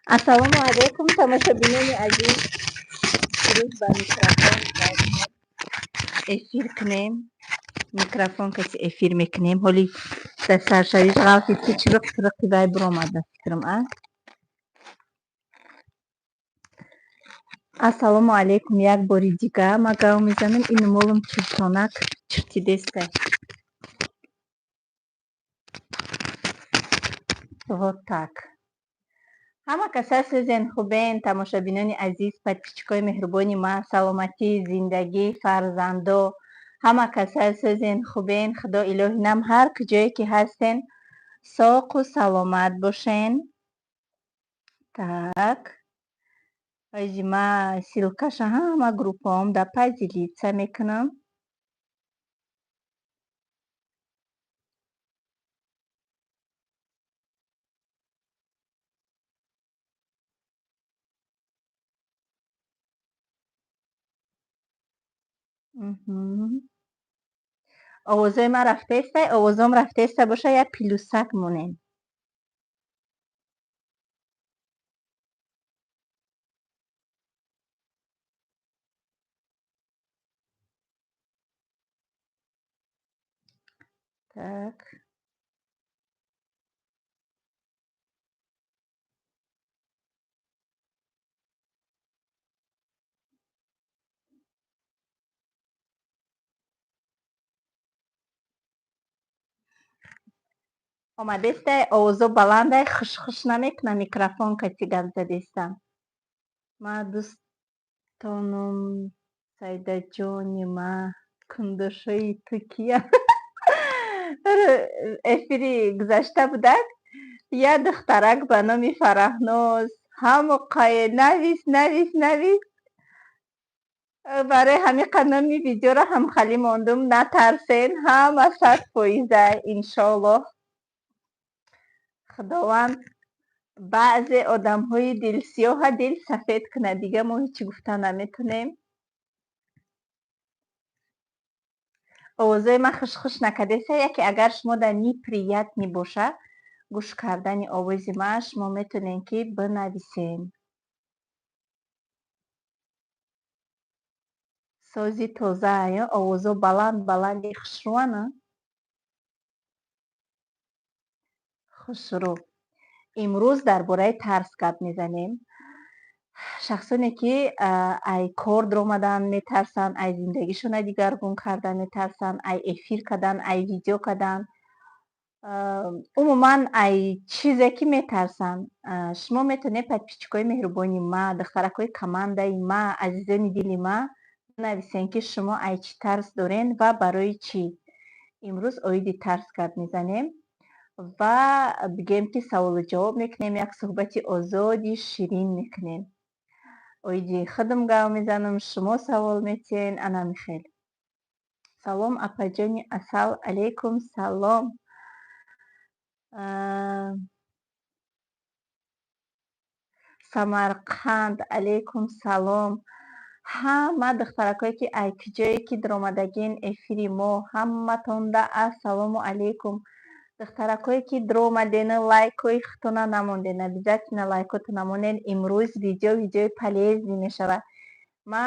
Assalomu alaykum tomoshabinoni aziz. Imroz ба микрофон эфир кунем. Микрофон каси эфир мекунем. Ҳоли дар саршавӣ ғафти тиқи вай биромада фикрам а. Ассалому алейкум як бори дига ма гав мезанам. Ин молум чиртонак чиртидеста. Вот так. ҳама каса сӯзен хубен тамошабинони азиз, подписчикои меҳрубони ман, саломатӣ, зиндагӣ, фарзандо, ҳама каса сӯзен хубен. Худо илоҳи нам ҳар куҷое ки ҳастен соқу саломат бошен. Так ҳоҷи ма силкаша ҳама группаҳом да поделиться мекунам. овозои ман рафтеста, овозом рафтеста боша як плюсак монем. Так омадестай, овозо баландай, хушхуш намекунам, микрофон кати гап задестам. Ма дӯстонум Саидаҷони ма, кундушои ту кия? эфири гузашта будак, як духтарак ба номи Фараҳноз ҳамоқае навис. Барои ҳамиқа номи видеоро ҳам хали мондум. Натарсен, ҳама 100% иншоаллоҳ. Худованд баъзе одамҳои дилсиёҳа дил сафед кунад, дига мо ҳечи гуфта наметонем. овозои ман хушхуш накардеса, яке агар шумо дар неприятни боша гӯш кардани овози ман, шумо метонем ки бинависем. сози тоза, овозо баланди хушрӯана. хушрӯ. имрӯз дар бораи тарс гап мезанем. шахсоне ки ай кор даромадан метарсанд, ай зиндагишона дигаргун кардан метарсанд, ай эфир кардан, ай видео кардан, умуман ай чизе ки метарсанд. шумо метавонед подписчикои меҳрубони ма, духтаракои командаи ма, азизони дили ма нависен ки шумо ай чӣ тарс дорен ва барои чӣ. имрӯз оиди тарс гап мезанем ва бигем ки саволу ҷавоб мекунем, як суҳбати озоди ширин мекунем. оиди худам гап мезанам, шумо савол метиҳен. Ана михел. салом апаҷони асал. алейкум салом. самарқанд. алейкум салом. ҳама духтаракое ки ай куҷое ки даромадагин эфири мо, ҳаматонда ассалому алейкум. духтаракое ки даромадена, лайкои хутона намондена, обязательно лайкоту намонен. имрӯз видеои полезни мешавад. ма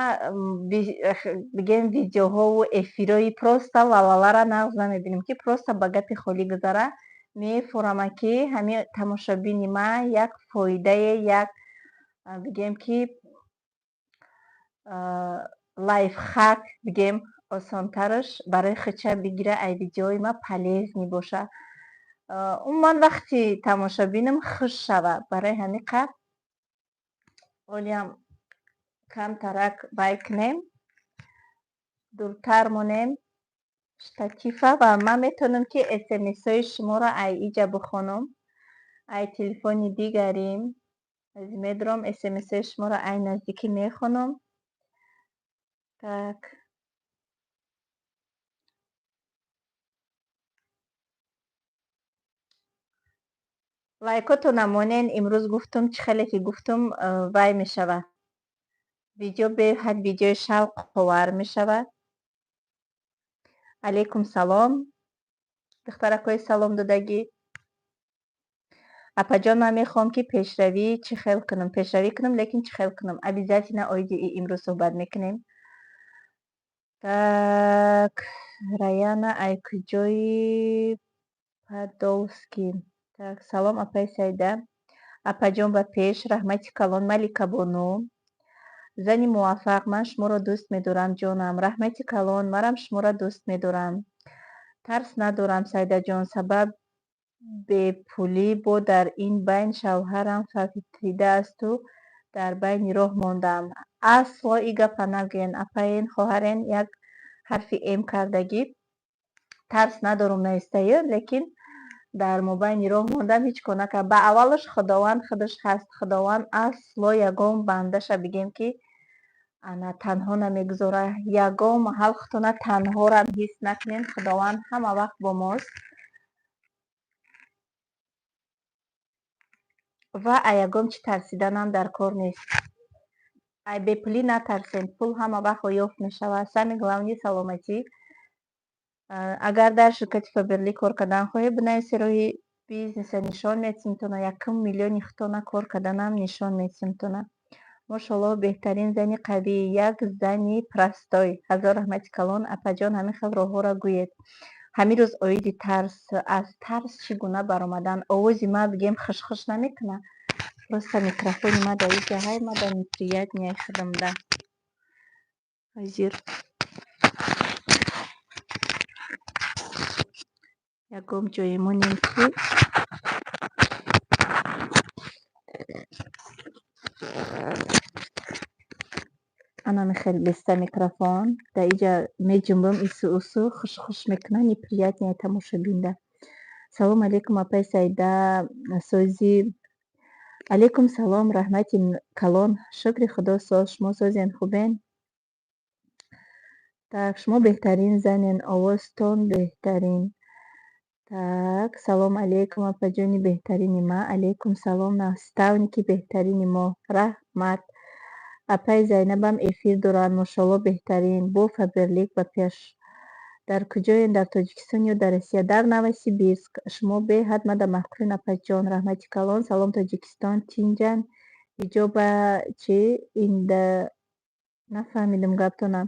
бигем видеоҳову эфирои просто лалалара нағз намебинем ки просто ба гапи холӣ гузара. мефурама ки ҳамин тамошобини ма як фоидае, як бигем ки лайфхак бигем осонтараш барои худша бигира ай видеои ма полезни боша. умуман вақти тамошобинам хуш шава. барои ҳамиқа олиам камтарак бай кунем, дуртар монем штатифа ва ман метавонам ки смсҳои шуморо ай иҷа бихонам. ай телефони дигарим медорам, смсҳои шуморо ай наздикӣ мехонам. так лайкоту намонен. имрӯз гуфтум чӣ хеле ки гуфтум вай мешавад. видео беҳад видеои шавқовар мешавад. алейкум салом. духтаракои салом додагӣ. апаҷон ман мехоҳам ки пешравӣ чӣ хел кунам, пешравӣ кунам, лекин чӣ хел кунам? Обязательно оиди имрӯз суҳбат мекунем. Так, Раяна Айкуҷои Подолский. Так, салом апаи Саида. Апаҷон ба пеш, раҳмати калон. Малика Бону. Зани муваффақ, ман шуморо дӯст медорам ҷонам. Раҳмати калон, манам шуморо дӯст медорам. Тарс надорам Саидаҷон, сабаб бепулӣ бо дар ин байн шавҳарам фавтидасту дар байни роҳ мондам. Асло и гапа нагӯен. Апаен хоҳарен як ҳарфи эм кардагӣ. Тарс надорум наистаю, лекин дар мобайни роҳ мондам, ҳеҷ кор накардам. Ба аввалаш худованд худаш ҳаст. Худованд асло ягон бандаша бигем ки ана танҳо намегузора. Ягон маҳал худтона танҳорам ҳис накунем. Худованд ҳама вақт бо мост. Ва аягом чӣ тарсиданам дар кор нест. Ай бепулӣ натарсем. Пул ҳама вақт ёфт мешавад. Сами главни саломатӣ. Агар дар ширкати Фаберли кор кардан хоҳӣ, бинависи роҳи бизнеса нишон медиҳим тона. 1 миллиони худтона кор карданам нишон медиҳим тона. Мошаллоҳ, беҳтарин зани қавӣ, як зани простой. Ҳазор раҳмати калон. Апаҷон ҳамин хел роҳҳоро гӯед. Ҳамин рӯз оиди тарс. Аз тарс чӣ гуна баромадан. Овози ма бигем хиш-хиш намекуна. Просто микрофони ма дар ин ҷаҳаи ма дар неприятния худамда. Ҳозир ягом ҷое монем ки ана мехел беста микрофон. Дар инҷа меҷунбам ису-усу хуш-хуш мекуна неприятния тамошобинда. Салом алейкум апаи Саида сози. Алейкум салом раҳмати калон. Шукри худо соз. Шумо созен хубен? Так, шумо беҳтарин занен. Овозтон беҳтарин. Так, салом алейкум апаҷони беҳтарини ма. Алейкум салом наставники беҳтарини мо. Раҳмат. Апаи Зайнабам эфир доранд. Мошаллоҳ беҳтарин. Бо Фаберлик ба пеш. Дар куҷоен? Дар Тоҷикистон ё дар Россия? Дар Новосибирск. Шумо беҳад мада маҳқулин апаҷон. Раҳмати калон. Салом Тоҷикистон. Тинҷан иҷоба чӣ инда нафаҳмидам гаптона.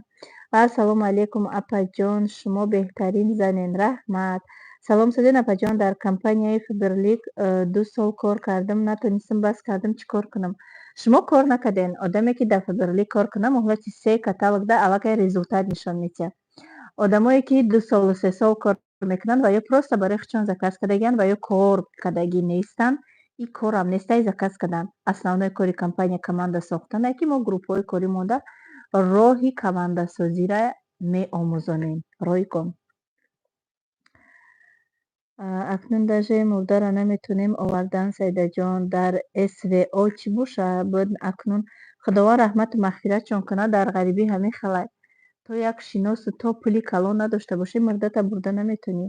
Ассалому алейкум апаҷон. Шумо беҳтарин занен. Раҳмат. Салом созен апаҷон. Дар компанияи Фаберлик 2 сол кор кардам. Натонистам бас кардам. Чӣ кор кунам? Шумо кор накардем. Одаме ки дар Фаберлик кор кунад моҳлати 3 каталогда аллакай результат нишон медиҳад. Одамое ки 2 солу 3 сол кор мекунанд ва ё просто барои худшон заказ кардагиянд ва ё кор кардагӣ нестанд. И корам нестай заказ кардан. Основной кори компания команда сохтан ки мо группҳои корӣ монда роҳи командасозиро меомӯзонем. Роҳи ком. Акнун даже мурдаро наметонем овардан Саидаҷон. Дар СВО чӣ бошад? Бояд акнун худованд раҳмату мағфиратшон кунад. Дар ғарибӣ ҳамин халай. То як шиносу то пули калон надошта бошӣ мурдата бурда наметонӣ.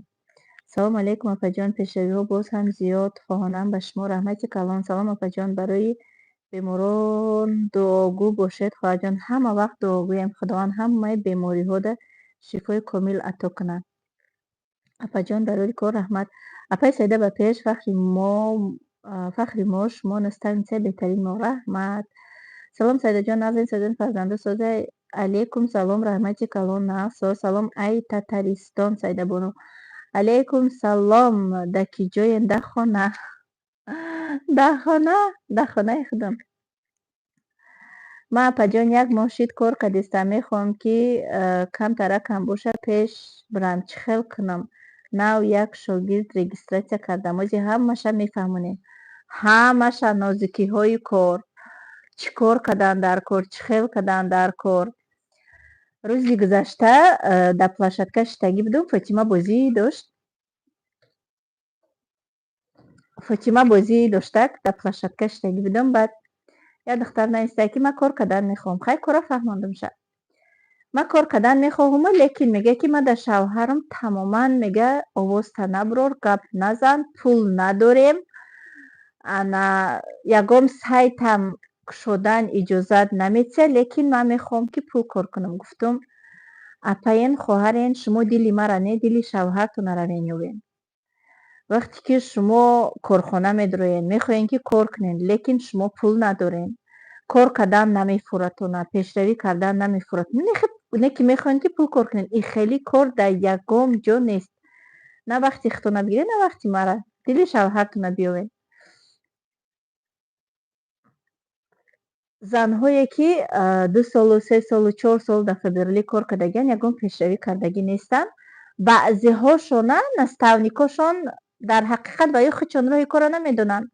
Салом алейкум апаҷон. Пешравиҳо боз ҳам зиёд хоҳонам ба шумо. Раҳмати калон. Салом апаҷон. Барои беморон дуогӯ бошед хоҳаҷон. Ҳама вақт дуогӯем. Худованд ҳамаи бемориҳода шифои комил ато кунад. Апаҷон барои кор раҳмат. Апаи Саида ба пеш. Фахри мо шумо наставница беҳтарин мо. Раҳмат. Салом Саидаҷон. Назрин созен фарзанду созай. Алейкум салом раҳмати калон. Навсо. Салом ай Татаристон Саидабону. Алейкум салом. Да ки ҷоен? Да хона. Да хона? Да хонаи худам. Ман апаҷон як мошид кор кардистам. Мехоҳам ки камтара кам боша пеш бирам. Чӣ хел кунам? Нав як шогирд регистратсия кардам. Ози ҳамаша мефаҳмонем. Ҳамаша нозикиҳои кор. Чӣ кор кардан дар кор? Чӣ хел кардан дар кор? Рӯзи гузашта дар площадка шитагӣ будум. Фотима бозӣ дошт. Фотима бозӣ доштак. Дар площадка шитагӣ будум. Баъд як духтар наистад ки ман кор кардан мехоҳам. Хай кора фаҳмондамша. Ман кор кардан мехоҳам, лекин мега ки ман дар шавҳарам тамоман мега овозта наброр, гап назан, пул надорем. Ана ягон сайтам кушодан иҷозат намедиҳад, лекин ман мехоҳам ки пул кор кунам. Гуфтум апаен хоҳарен шумо дили мара не дили шавҳартонро менёбен. وقتی که شما کارخانه میدروین میخواین که کار کنین لیکن شما پول ندارین، کار کردن نمیفورتونه، پیشروی کردن نمیفورتونه، نه که میخواین که پول کار کنین. این خیلی کار در یکم جا نیست. نه وقتی اختونه بگیره نه وقتی مره دلی شوهرتونه بیاوین. زنهایی که 2 سال و 3 سال و 4 سال در فدرالی کار کردگین یکم پیشروی کردگی نیستن. بعضی هاشون наставникошон در حقیقت برای خودشون راه کار نمیدونن،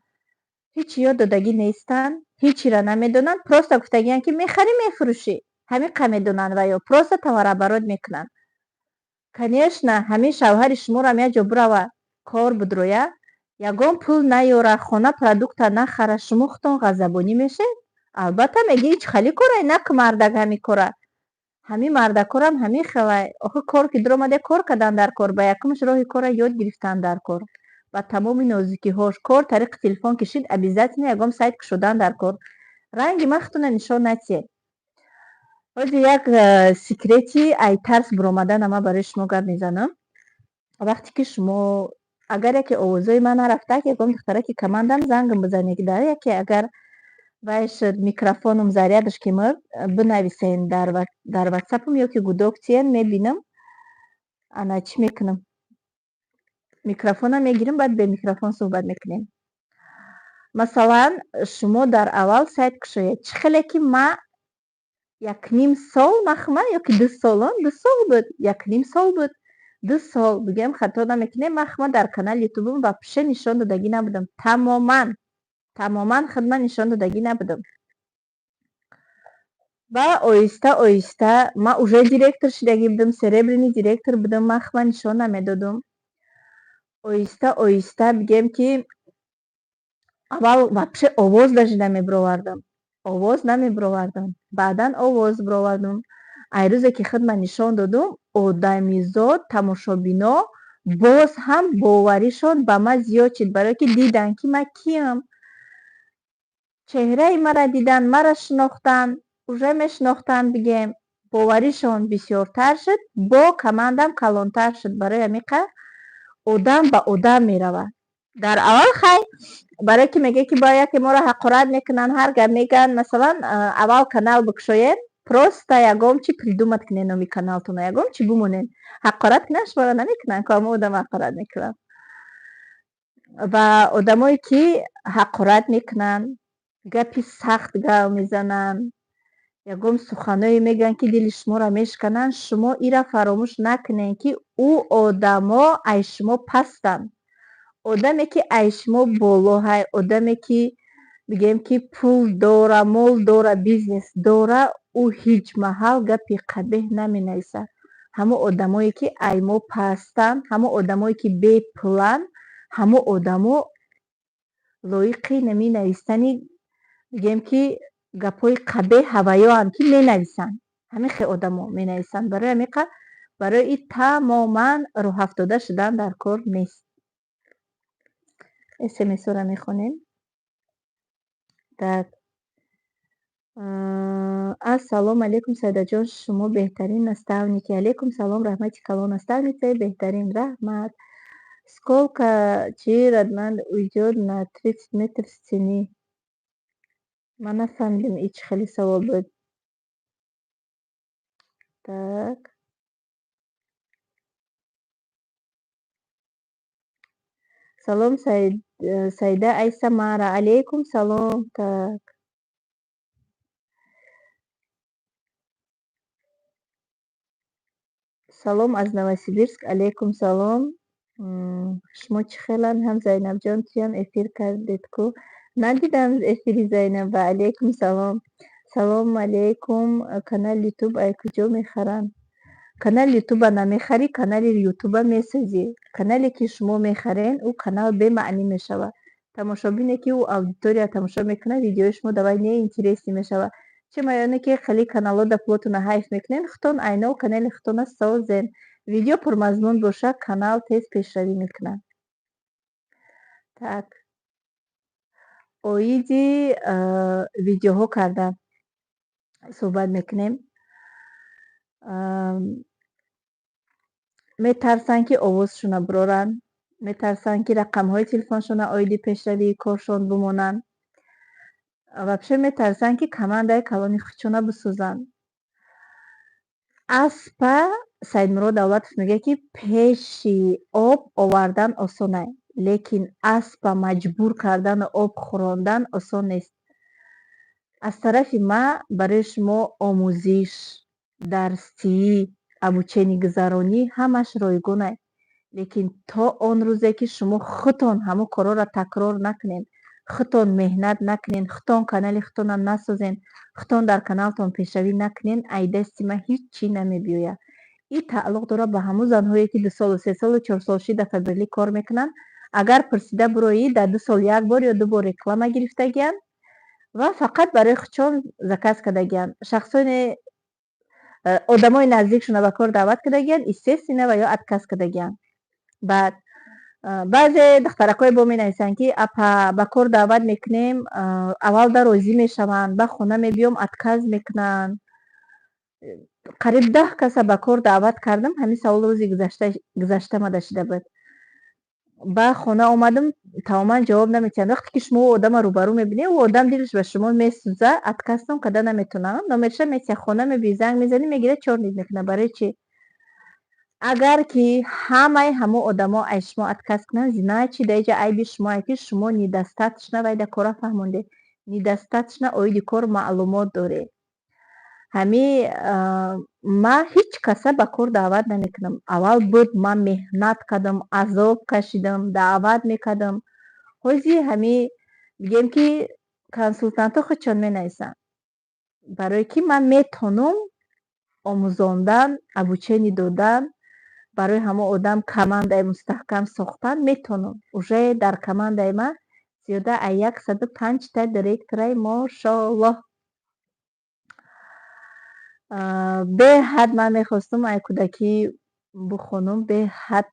هیچ یاد دادگی نیستن، هیچی را نمیدونن، پروستا گفتگیان که میخری میفروشی همین قمیدونن و یا پروستا تمارا براد میکنن. کنیشنا همین شوهر شما را میجا بروا کار بدرویا یگان پول نیاره خونه پرودکت نخره شما خودتون غضبانی میشه. البته میگه هیچ خالی کاره نه که مردک همی کاره، همین مردکار هم همین خواه. آخه کار که در آمده کار کردن در کار با یکمش راه کار یاد گرفتن در کار و تمام نازکی هاش کار طریق تلفن کشید ابیزت یگام سایت کشودن در کار. رنگ مختونه نشان نتیه. ولی یک سیکریتی ای ترس برآمدن اما برای شما گپ میزنم. وقتی که شما اگر یکی آوازای من رفته که یگام دختره که کماندم زنگم بزنی که داره یکی اگر وایش میکروفونم зарядش کمر بنویسین در واتساپم یا که گوداکتین میبینم انا چی میکنم میکروفونم میگیرم بعد به میکروفون صحبت میکنیم. مثلا شما در اول سایت کشوید چخیلی که ما 1.5 سال مخمه یا که 2 سال بود 1.5 سال بود 2 سال بگم خطا نمیکنه مخمه در کانال یوتیوبم و پیش نشان دادگی نبودم، تماما خدمت نشان دادگی نبودم. و آیسته ما уже директор шидагӣ будам, серебряный директор будам, махма нишон намедодам. Оҳиста бигем ки аввал вообще овоз даже намебировардам, баъдан овоз бировардам. ай рӯзе ки худма нишон додам одамизод тамошобино боз ҳам боваришон ба ман зиёд шид, барое ки дидан ки ман киам, чеҳраи мара дидан, мара шинохтан, уже мешинохтанд бигем. боваришон бисёртар шуд, бо командам калонтар шуд. барои ҳамин одам ба одам меравад. дар аввал хай барое ки меге ки бо яке моро ҳақорат мекунанд, ҳар гап мегӯянд. Масалан аввал канал бикушоед, просто ягон чи придумат кунед номи каналтона, ягон чи бимонед. ҳақорат кунанд шуморо намекунанд, кому одам ҳақорат мекунанд. ва одамое ки ҳақорат мекунанд, гапи сахт гап мезананд, ягон суханое мегӯянд ки дили шуморо мешкананд, шумо ира фаромӯш накунед ки ӯ одамо аз шумо пастанд. одаме ки аз шумо болоҳай, одаме ки бигем ки пул дора, мол дора, бизнес дора, ӯ ҳеҷ маҳал гапи қабеҳ наменависад. ҳамо одамое ки аз мо пастанд, ҳамо одамое ки бепуланд, ҳамо одамо лоиқи наменавистани бигем ки гапҳои қабеҳ ҳаваёанд ки менависанд. ҳамин хел одамо менависанд. барои ҳамин барои ин тамоман роҳафтода шудан дар кор нест. смсро мехонем. так ассалому алейкум сайдаҷон, шумо беҳтарин наставники. алейкум салом, раҳмати калон, наставница беҳтарин, раҳмат. Сколько чирад уйдёт на 30 метр стены? Ман нафаҳмидам ин чӣ хели савол буд. так салом Саида Айса Мара. алейкум салом. так салом аз Новосибирск. алейкум салом. шумо чӣ хелан? ҳам Зайнабҷон туям эфир кардед ку? Надидам эфири Зайнаб. ва алейкум салом. салому алейкум. канали ютуб аз куҷо мехаранд? канали ютуба намехарӣ, канали ютуба месозӣ. канале ки шумо мехарен ӯ канал бемаънӣ мешавад. тамошобине ки ӯ аудитория тамошо мекунад, видеои шумо давай не интересӣ мешавад. чима ёне ки хеле каналҳо да пулотона ҳайф мекунен, худтон айно канали худтона созен. видео пурмазмун бошад, канал тез пешравӣ мекунад. так оиди видеоҳо кардан суҳбат мекунем. метарсанд ки овозшона бироранд, метарсанд ки рақамҳои телефоншона оиди пешравии коршон бимонанд. вообще метарсанд ки командаи калони худшона бисозанд. аспа Саидмурод Давлатов мегӯяд ки пеши об овардан осон аст, лекин аспа маҷбур кардану об хӯрондан осон нест. аз тарафи ма барои шумо омӯзиш, дарсӣ, обучени гузаронӣ ҳамаш ройгун аст, лекин то он рӯзе ки шумо худтон ҳамон корҳоро такрор накунед, худтон меҳнат накунед, худтон канали худтонро насозед, худтон дар каналтон пешравӣ накунед, аз дасти ман ҳеҷ чӣ намебиёяд. ин тааллуқ дорад ба ҳамон занҳое ки 2 солу 3 солу 4 солши дар фабрилӣ кор мекунанд. агар пурсида бироӣ дар 2 сол 1 бор ё 2 бор реклама гирифтагиянд ва фақат барои худшон заказ кардагиянд. шахсони одамои наздикшонро ба кор даъват кардагиянд, естественно ва ё отказ кардагиянд. баъд баъзе духтаракҳое бо менависанд ки апа ба кор даъват мекунем, аввалда розӣ мешаванд, ба хона мебиём отказ мекунанд. қариб 10 каса ба кор даъват кардам. ҳамин савол рӯзи гузашта мада шуда буд. ба хона омадам, тамоман ҷавоб наметиҳанд. вақте ки шумо одама рӯбарӯ мебинед, ӯ одам дилаш ба шумо месӯзад, отказтон карда наметонад. номерша метия хона мебиёӣ, занг мезанӣ, мегирад 4 ниг мекунад. барои чӣ? агар ки ҳамаи ҳамон одамо аз шумо отказ кунанд, значит дар инҷа айби шумо аст ки шумо недостаточно вайда кора фаҳмондед, недостаточно оиди кор маълумот доред. ҳамин ман ҳеҷ каса ба кор даъват намекунам. аввал буд ман меҳнат кардам, азоб кашидам, даъват мекардам. ҳозир ҳамин бигем ки консултантҳо худшон менависанд. барое ки ман метонам омӯзондан, обучение додан, барои ҳамон одам командаи мустаҳкам сохтан метонам. уже дар командаи ман зиёда аз 105 та директораи мошоаллоҳ. беҳад ман мехостум аз кӯдакӣ бихонам, беҳад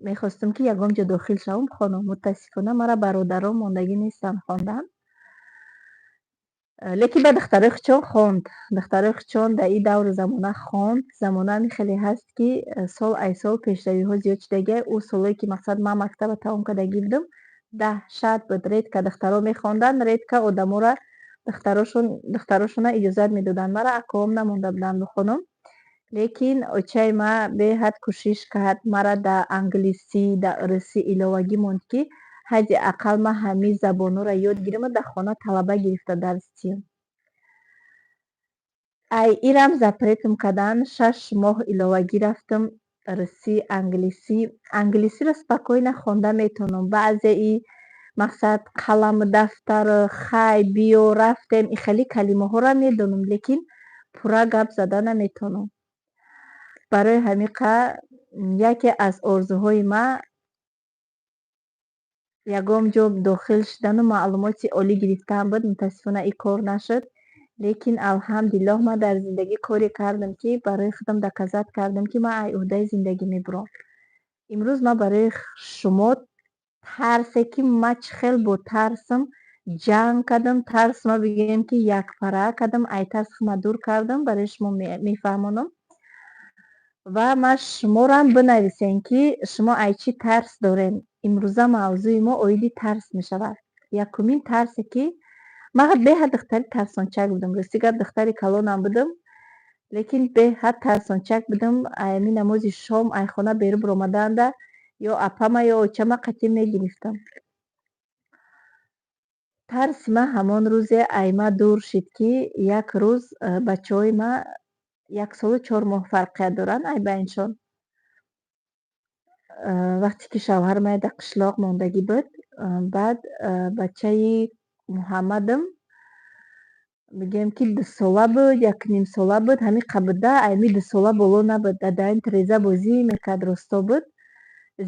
мехостум ки ягон ҷо дохил шавам бихонам. мутаассифона мара бародарон мондагӣ нестанд хондан. лекин ба духтарои худшон хонд. духтарои худшон дар ин давру замона хонд. замона хеле ҳаст ки сол аз сол пешравиҳо зиёд шудагиаст. ӯ солое ки мақсад ман мактаба тамом кардагӣ будам, даҳшат буд. редка духтаро мехонданд, редка одамора духтарошона иҷозат медоданд. мара акоам намонда буданд бихонам. лекин очаи ман беҳад кӯшиш кард, мара дар англисӣ, дар русӣ иловагӣ монд ки ҳадди ақал ман ҳамин забонҳоро ёд гирам, дар хона талаба гирифта дарс диҳам. ай ирам запретам карданд. 6 моҳ иловагӣ рафтам. русӣ, англисӣ. англисиро спокойно хонда метонам. баъзеи мақсад қаламу дафтару хай биё рафтем, ин хеле калимаҳоро медонам, лекин пурра гап зада наметонам. барои ҳамин қадр яке аз орзуҳои ман ягон ҷо дохил шудану маълумоти олӣ гирифтан буд. мутаассифона ин кор нашуд. лекин алҳамдулиллоҳ ман дар зиндагӣ коре кардам ки барои худам доказат кардам ки ман аз уҳдаи зиндагӣ мебурам. имрӯз ман барои шумо тарсе ки ман чӣ хел бо тарсам ҷанг кардам, тарсма бигӯем ки якпара кардам, аз тарс ман дур кардам, барои шумо мефаҳмонам. ва ман шуморам бинависем ки шумо аз чӣ тарс дорем. имрӯза мавзӯи мо оиди тарс мешавад. якумин тарсе ки ман беҳад духтари тарсончак будам. ростӣ гап духтари калонам будам, лекин беҳад тарсончак будам. ами намози шом аз хона берун биромаданда ё апама ё очама қатъӣ мегирифтам. тарси ман ҳамон рӯзе аз ман дур шуд ки як рӯз бачаҳои ман 1 солу 4 моҳ фарқият доранд аз байнишон. вақте ки шавҳарам дар қишлоқ мондагӣ буд, баъд бачаи муҳаммадам мегӯям ки 2 сола буд, 1 сола буд. ҳамин қабуда ами 2 сола боло набуд. дар тиреза бозӣ мекард, росто буд.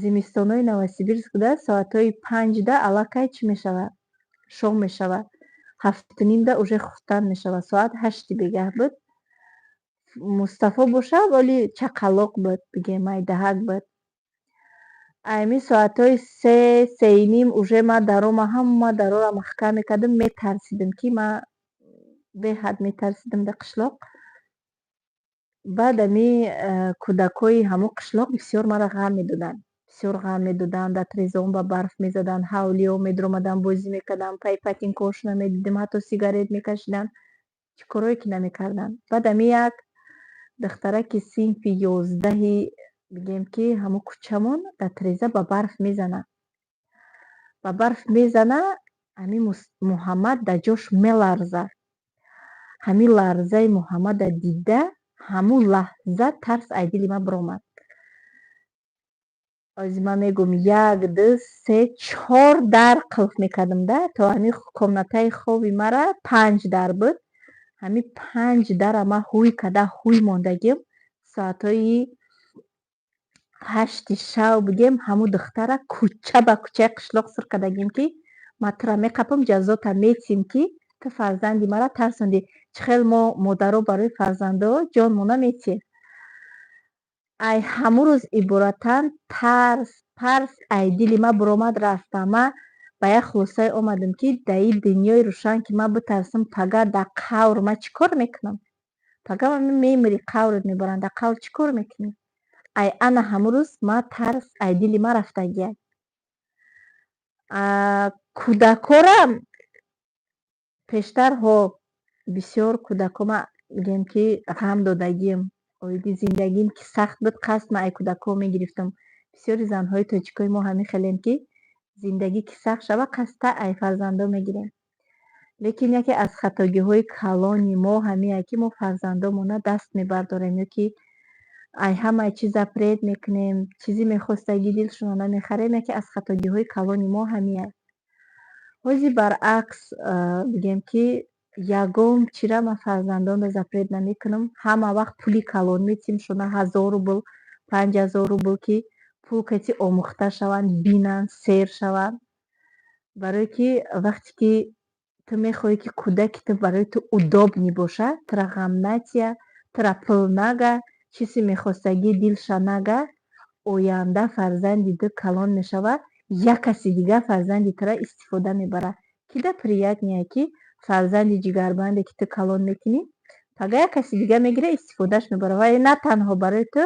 зимистонои новосибирск буда соатҳои 5 аллакай чӣ мешавад? шом мешавад. 7:30 уже хуфтан мешавад. соат 8 бегаҳ буд. Мустафо бошад, вале чақалоқ буд, бигем ай даҳак буд. ами соатҳои 3:30 уже ман дарома ҳама дароро маҳкам мекардам. метарсидам ки ман беҳад метарсидам дар қишлоқ. баъд ами кӯдакҳои ҳамон қишлоқ бисёр маро ғам медоданд. бисёр ғам медоданд, дар тирезаон ба барф мезаданд, ҳавли омед омадан бозӣ мекарданд, пайпатин коршона медидем, ҳатто сигарет мекашиданд, чӣ корое ки намекарданд. Баъд ами як духтараки синфи 11-и бигем ки ҳамун кӯчамон дар тиреза ба барф мезанад. Ба барф мезана, ҳамин Муҳаммад дар ҷош меларзад. ҳамин ларзаи Муҳаммада дида, ҳамун лаҳза тарс аз дили ман биромад. ози ман мегӯм 1, 2, 3, 4 дар қулф мекардамда, то ҳамин комнатаи хоби мара 5 дар буд. ҳамин 5 дара ман ҳуй карда ҳуй мондагим. Соатҳои 8 шав бигем ҳамун духтара кӯча ба кӯчаи қишлоқ сир кардагим ки ман тура меқапам, ҷазота метим ки ту фарзанди мара тарсонди. Чӣ хел мо модаро барои фарзандо ҷонмона метиҳем. ай ҳамун рӯз иборатан тарс парс ай дили ман биромад рафтам. Ман ба як хулосае омадам ки дар ин дунёи рӯшан ки ман битарсам пага дар қавр ман чӣ кор мекунам? Пага мемирӣ, қаврат мебаранд, дар қавр чӣ кор мекунӣ? ай ана ҳамун рӯз ман тарс ай дили ман рафтагиак. кӯдакорам пештарҳо бисёр кӯдако ман бигем ки ғам додагим. оиди зиндагим ки сахт буд, қасд ман ай кӯдакҳо мегирифтам. бисёри занҳои тоҷикои мо ҳамин хелем ки зиндагӣ ки сахт шава қасдта ай фарзандо мегирем. лекин яке аз хатогиҳои калони мо ҳамин ки мо фарзандомона даст мебардорем, ё ки ай ҳамаи чиз запрет мекунем, чизи мехостагӣ дилшона намехарем. яке аз хатогиҳои калони мо ҳамин аст. ҳози баръакс бигем ки ягон чира ман фарзандонро запрет намекунам. ҳама вақт пули калон метиҳем, шона 1000 рубл, 5000 рубл ки пул кати омӯхта шаванд, бинанд, сер шаванд. барое ки вақте ки ту мехоҳӣ ки кӯдаки ту барои ту удобни бошад, тура ғам натия, тура пул нага, чизи мехостагӣ дилша нага, оянда фарзанди ду калон мешавад, як каси дигар фарзанди тура истифода мебарад. кида приятнее ки фарзанди ҷигарбанде ки ту калон мекунӣ, пага як каси дигар мегира истифодаш мебарад. вай на танҳо барои ту,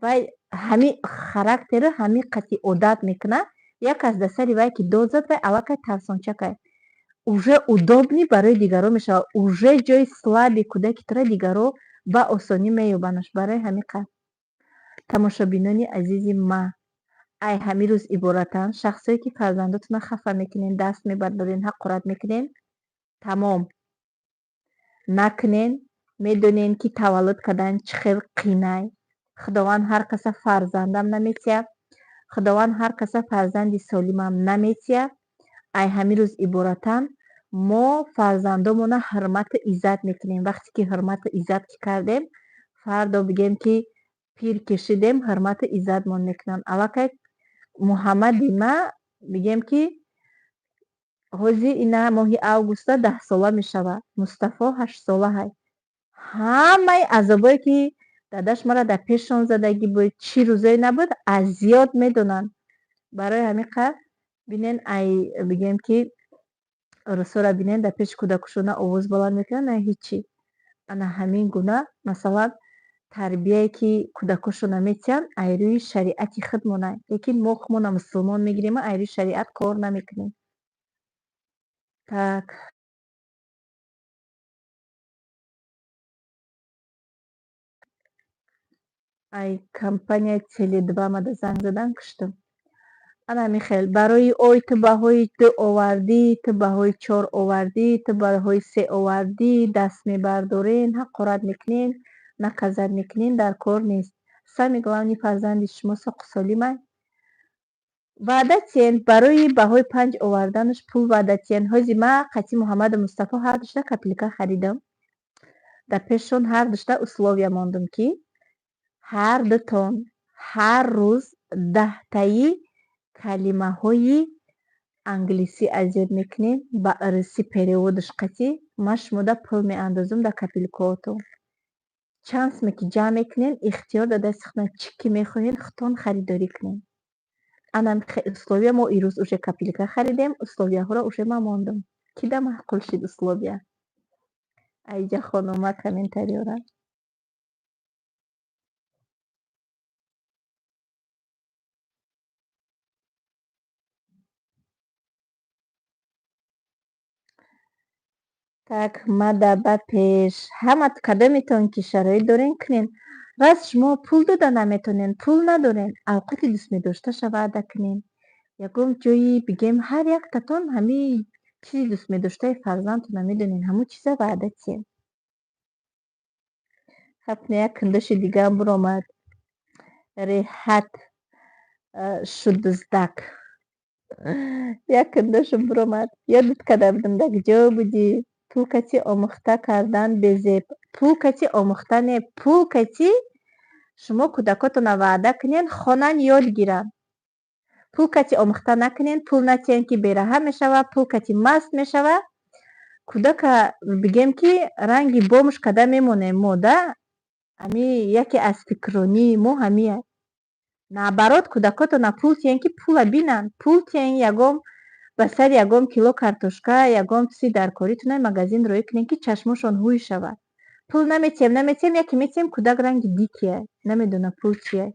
вай ҳамин характеру ҳамин қатъи одат мекунад. як кас дар сари вай ки дод зад, вай аллакай тарсончакай уже удобни барои дигарон мешавад. уже ҷои слаби кӯдаки тура дигаро ба осонӣ меёбанаш. барои ҳамин қад тамошобинони азизи ман, ай ҳамин рӯз иборатанд шахсое ки фарзандотонро хафа мекунен, даст мебардорен, ҳақорат мекунен, тамом накунен. медонен ки таваллуд кардан чӣ хел қинай. худованд ҳар каса фарзандам наметиҳад. худованд ҳар каса фарзанди солимам наметиҳад. ай ҳамин рӯз иборатанд мо фарзандомона ҳурмату иззат мекунем. вақте ки ҳурмату иззат ки кардем, фардо бигем ки пир кишидем, ҳурмату иззатмон мекунанд. аллакай муҳаммади ма бигем ки ҳозир ина моҳи августа 10 сола мешавад, мустафо 8 солаҳай. ҳамаи азобое ки дадаш мара дар пешон задагӣ буд, чӣ рӯзое набуд, аз зиёд медонанд. барои ҳамин қад бинен ай бигем ки рӯсора бинен дар пеши кӯдакушона овоз баланд мекунанд, на ҳичи. ана ҳамин гуна масалан тарбияе ки кӯдакошона метиҳанд ай рӯи шариати худ монанд. лекин мо худмона мусулмон мегирем, ай рӯи шариат кор намекунем. так ай компанияи Теле2 мада занг задан куштум. ана михел барои ой ту баҳои 2 овардӣ, ту баҳои 4 овардӣ, ту баҳои 3 овардӣ, даст мебардорен, ҳақорат мекунен, наказат мекунен, дар кор нест. сами главни фарзанди шумо соқу солимай. ваъда тиҳен барои баҳои 5 оварданаш пул ваъда тиҳен. ҳози ма қатъи Муҳаммаду Мустафо ҳар душта капелка харидам. дар пешон ҳар душта условия мондум ки ҳар дутон ҳар рӯз 10таи калимаҳои англисӣ азёд мекунем, ба русӣ переводаш қатъи ман шумода пул меандозам дар капелкаотон. чансме ки ҷамъ мекунен, ихтиёр дар дасти худтон, чӣ ки мехоҳен худтон харидорӣ кунен. ана условия мо ирӯз уже капелка харидем, условияҳоро уже ман мондам. кида маъқул шид условия? айҷа хонума комментариёра. Так, мада пеш. Ҳама кадометон ки шароит дорен кинен. Раст шумо пул дода наметонен, пул надорен. Авқати дӯст медошташа ваъда кинен. Ягон ҷойи бигем ҳар яктатон ҳамаи чизи дӯст медоштаи фарзандтона медонен. Ҳамун чиза ваъдатием. Хапне як кӯндоши дигам биромад. Реҳат шудуздак. Як кӯндошим биромад. Ёдат карда будам дар ҷо будӣ. Пулкати омӯхта кардан безеб. Пулкати омӯхта не, пулкати шумо кӯдакотона ваъда кинен хонан ёд гиранд. Пулкати омӯхта накунен, пул натиҳен ки бераҳа мешава, пулкати маст мешава. Кӯдака бигем ки ранги бомш када мемонем мо да? Ҳами яке аз фикрронии мо ҳамияст. Наоборот, кӯдакотона пул тиҳен ки пула бинанд. Пул тиҳен ягон ба сари ягон кило картошка, ягон чизи даркоритона магазин рӯй кунен ки чашмошон ҳуй шавад. Пул наметиҳем, яке метиҳем кӯдак ранги дикияд. Намедона пул чияд.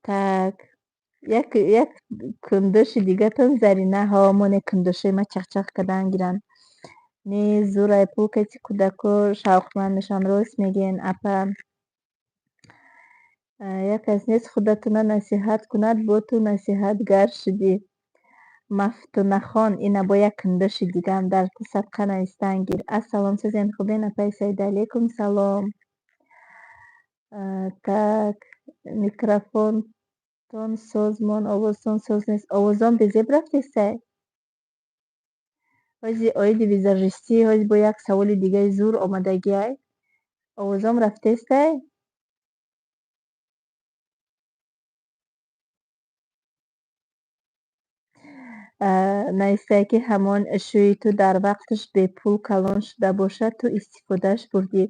Так. Як кӯндоши дигатон Заринаҳо моне кӯндошои ма чахчах кардан гиранд. Не зурай пулкати кӯдако шавқманд мешаванд. Рост мегӯянд апа. Як кас нест худатона насиҳат кунад, бо ту насиҳатгар шудӣ. Мафтунахон ина бо як кӯндоши дигам дар ту сабқа навистан гир. Ассалом сазен хубен апаи Саида. Алейкум салом. Так, микрофонтон созмон, овозтон соз нест. Овозон безеб рафтестай? Ҳози оиди визажистӣ, ҳози бо як саволи дигаи зур омадагиай? Овозом рафтестай? Наистай ки ҳамон шӯи ту дар вақташ бепул калон шуда бошад, ту истифодаш бурдӣ.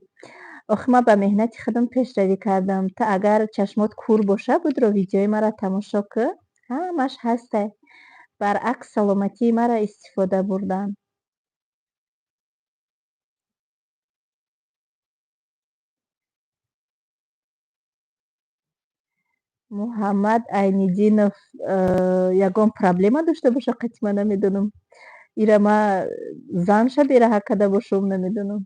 Охи ман ба меҳнати худам пешравӣ кардам. Та агар чашмот кур боша будро видеои маро тамошо кӯ. Ҳамаш ҳастай. Баръакс саломатии маро истифода бурдам. Муҳаммад Айниддинов ягон проблема дошта боша қати ман намедонам. Ира ман занша бераҳа карда бошам намедонам.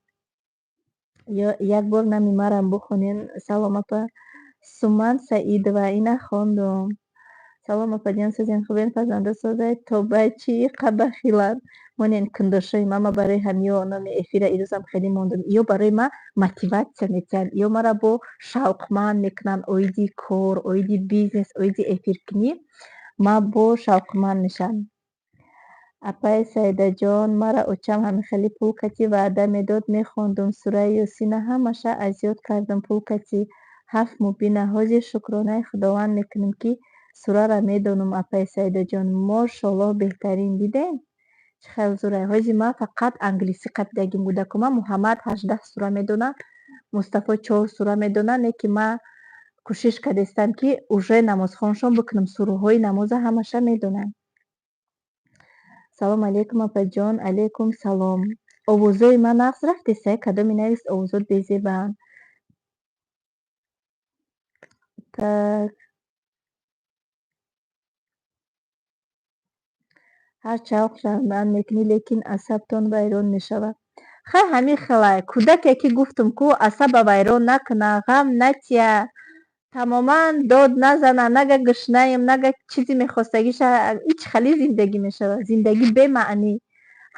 Ё як бор нами марам бихонен. Салом апа. Суман Саидова ина хондум. Салом апа ҷон сазен хубен фарзанда созай то байчи иқа бахиланд. Монен кӯндошои ма барои ҳамиё номи эфира ирӯзам хеле мондум. Ё барои ма мотиватсия метиҳанд, ё маро бо шавқманд мекунанд оиди кор, оиди бизнес, оиди эфиркунӣ. Ма бо шавқманд мешавам. Апаи Саидаҷон мара очам ҳамихели пулкати ваъда медод мехондум. Сураи Ёсина ҳамаша аз ёд кардам пулкати 7 мубина. Ҳозир шукронаи худованд мекунем ки сурара медонам. Апаи Саидаҷон мошоаллоҳ беҳтарин дидем. Чӣ хел зурай. Ҳозир ман фақат англисӣ қадидагим кӯдакома Муҳаммад 18 сура медонад, Мустафо 4 сура медонад. Не ки ман кӯшиш кардастам ки уже намозхоншон бикунам. сураҳои намоза ҳамаша медонанд. Салом алейкум апаҷон. Алейкум салом. Овозои ман нағз рафтесай? Кадоми навист овозот безебаанд? Так. ҳарчанд шарманд мекунӣ, лекин асабтон вайрон мешавад. Ха ҳамин хелай. Кӯдаке ки гуфтум ку асаба вайрон накуна, ғам натия, тамоман дод назана, нага гушнаем, нага чизи мехостагиша, ич хали зиндагӣ мешавад. Зиндагӣ бемаънӣ.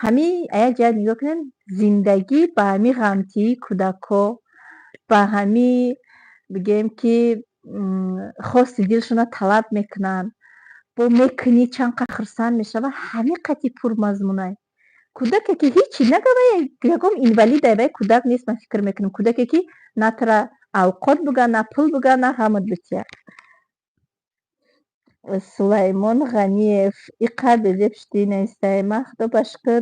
Ҳами як ҷоя нигоҳ кунед, зиндагӣ ба ҳами ғамтии кӯдако, ба ҳами бигем ки хости дилшона талаб мекунанд. Бо мекунӣ чанд қадр хурсанд мешавад. Ҳамин қадри пурмазмунай. Кӯдаке ки ҳичи нагава ягон инвалидай вай кӯдак нест. Ман фикр мекунам кӯдаке ки натра авқот буга, на пул буга, на ғамат бития. Сулаймон Ғаниев иққадр безеб шудӣ наистай. Ман худо ба шукр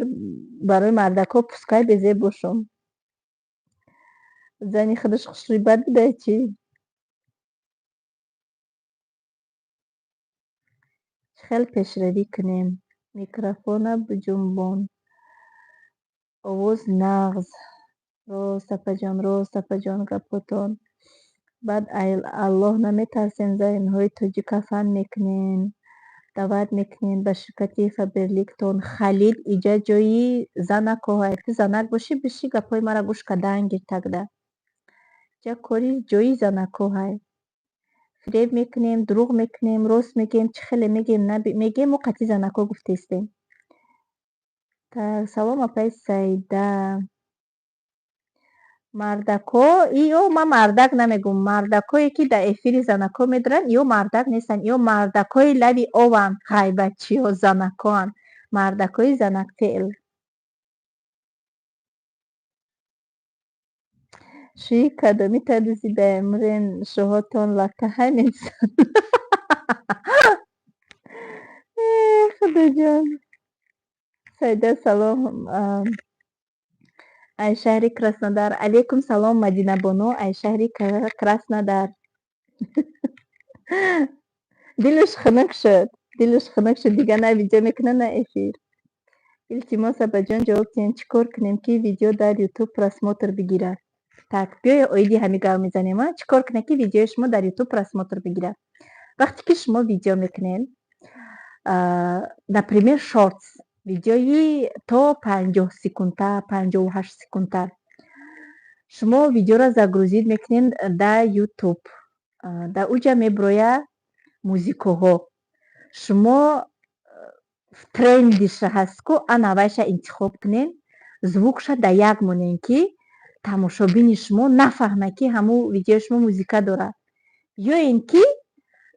барои мардако пускай безеб бошам. Зани худаш хушрибат будай чӣ? Чӣ хел пешравӣ кунем? Микрофона биҷунбон. Овоз нағз. Рост апаҷон, рост апаҷон гапотон. Баъд Аллоҳ наметарсем, заинҳои тоҷика фаҳм мекунем. даъват мекунем ба ширкати Фаберликтон. Халид иҷа ҷойи занакҳояд. Ту занак бошӣ, бишӣ гапҳои маро гӯш кардан гир тагда. Иҷа кори ҷойи занакҳояй. Фиреб мекунем, дурӯғ мекунем, рост мегем, чӣ хеле мегем, мегем, мо қатъи занакҳо гуфта истем. Так, салом апай Саида. Мардакҳо, иё ман мардак намегӯм. Мардакҳое ки дар эфири занакҳо медаранд, иё мардак нестанд. Иё мардакҳои лаби ованд. Ғайбатчиҳо занакҳоанд. Мардакҳои занакфеъл. Шӯи кадомӣ тадӯзида эмрен шӯҳотон латта ҳаминсан. Худоҷон. Саида салом. Ай шаҳри Краснодар. Алейкум салом Мадинабоно, ай шаҳри Краснодар. Дилаш хунук шуд. Дига на видео мекунад, на эфир. Илтимос апаҷон ҷавоб диҳем, чӣ кор кунем ки видео дар YouTube просмотр бигирад? Так, биёе оиди ҳамин гап мезанем. Чӣ кор кунем ки видеои шумо дар YouTube просмотр бигирад? Вақте ки шумо видео мекунед, например шортс, видеои то 50 секундтар, 58 секундтар. Шумо видеоро загрузид мекунед дар YouTube. Дар уҷа меброя музикаҳо. Шумо трендиша ҳастку, анавайша интихоб кунед, звукша дар як монед ки тамошобини шумо нафаҳмад ки ҳамун видеои шумо музика дорад. Ё ин ки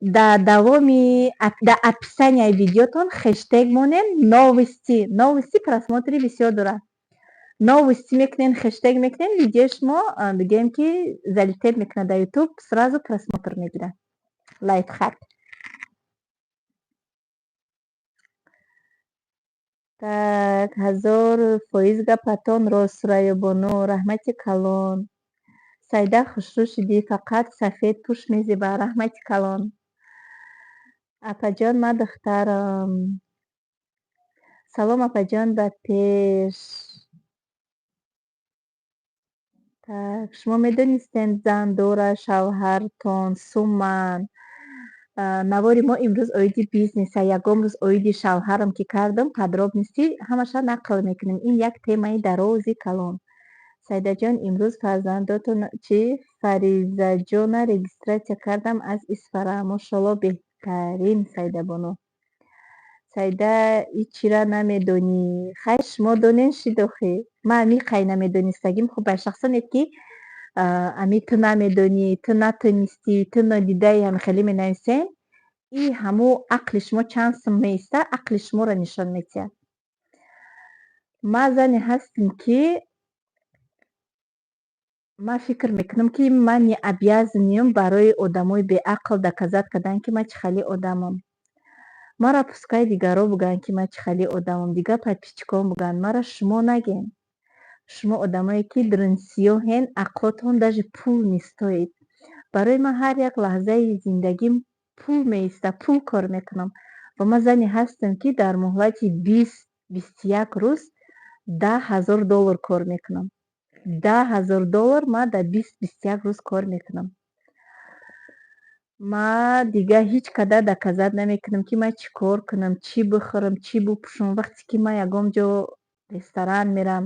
дар давоми дар описанияи видеотон хэштег монед новости. Новости просмотри бисёр дорад. Новости мекунед, хэштег мекунед, видеои шумо бигӯем ки залетеб мекунад дар YouTube, сразу просмотр мегирад. Лайфхак. Так, 1000% гапатон рост. Сурайёбоно, раҳмати калон. Саида хушрӯ шудӣ, фақат сафед пӯш мезебад. Раҳмати калон. Апаҷон, ман духтарам. Салом апаҷон ба пеш. Так, шумо медонистед зан дорад шавҳартон сумман. Навори мо имрӯз оиди бизнеса. Ягон рӯз оиди шавҳарам ки кардам, подробности ҳамаша нақл мекунем. Ин як темаи дарози калон. Саидаҷон, имрӯз фарзандотон чӣ? Фаризаҷона регистратсия кардам аз Исфара. Мошоалло, беҳтарин Саидабоно. Саида, и чира намедонӣ? Хай шумо донен ши дохӣ. Ман ами қай намедонистагим, хуб ба шахсонет ки ами ту намедонӣ, ту натонистӣ, ту нодидаи ами хеле менависем, и ҳамо ақли шумо чанд сум меиста, ақли шуморо нишон медиҳад. Ман зане ҳастем ки ман фикр мекунам ки ман не обязаниям барои одамои беақл доказат кардан ки ман чӣ хеле одамам. Мара пускай дигарҳо бигӯянд ки ман чӣ хеле одамам, дигар подписчикон бигӯянд, мара шумо нагӯед. Шумо одамое ки дурнсиёҳед, ақлотон даже пул нестоед. Барои ман ҳар як лаҳзаи зиндагим пул меиста, пул кор мекунам. Ва ман зане ҳастам ки дар муҳлати 20-21 рӯз $10,000 кор мекунам. $10,000 ман дар 20-21 рӯз кор мекунам. Ман дигар ҳеҷ қадар доказат намекунам ки ман чӣ кор кунам, чӣ бихӯрам, чӣ бупӯшам. Вақте ки ман ягон ҷо ресторан мерам,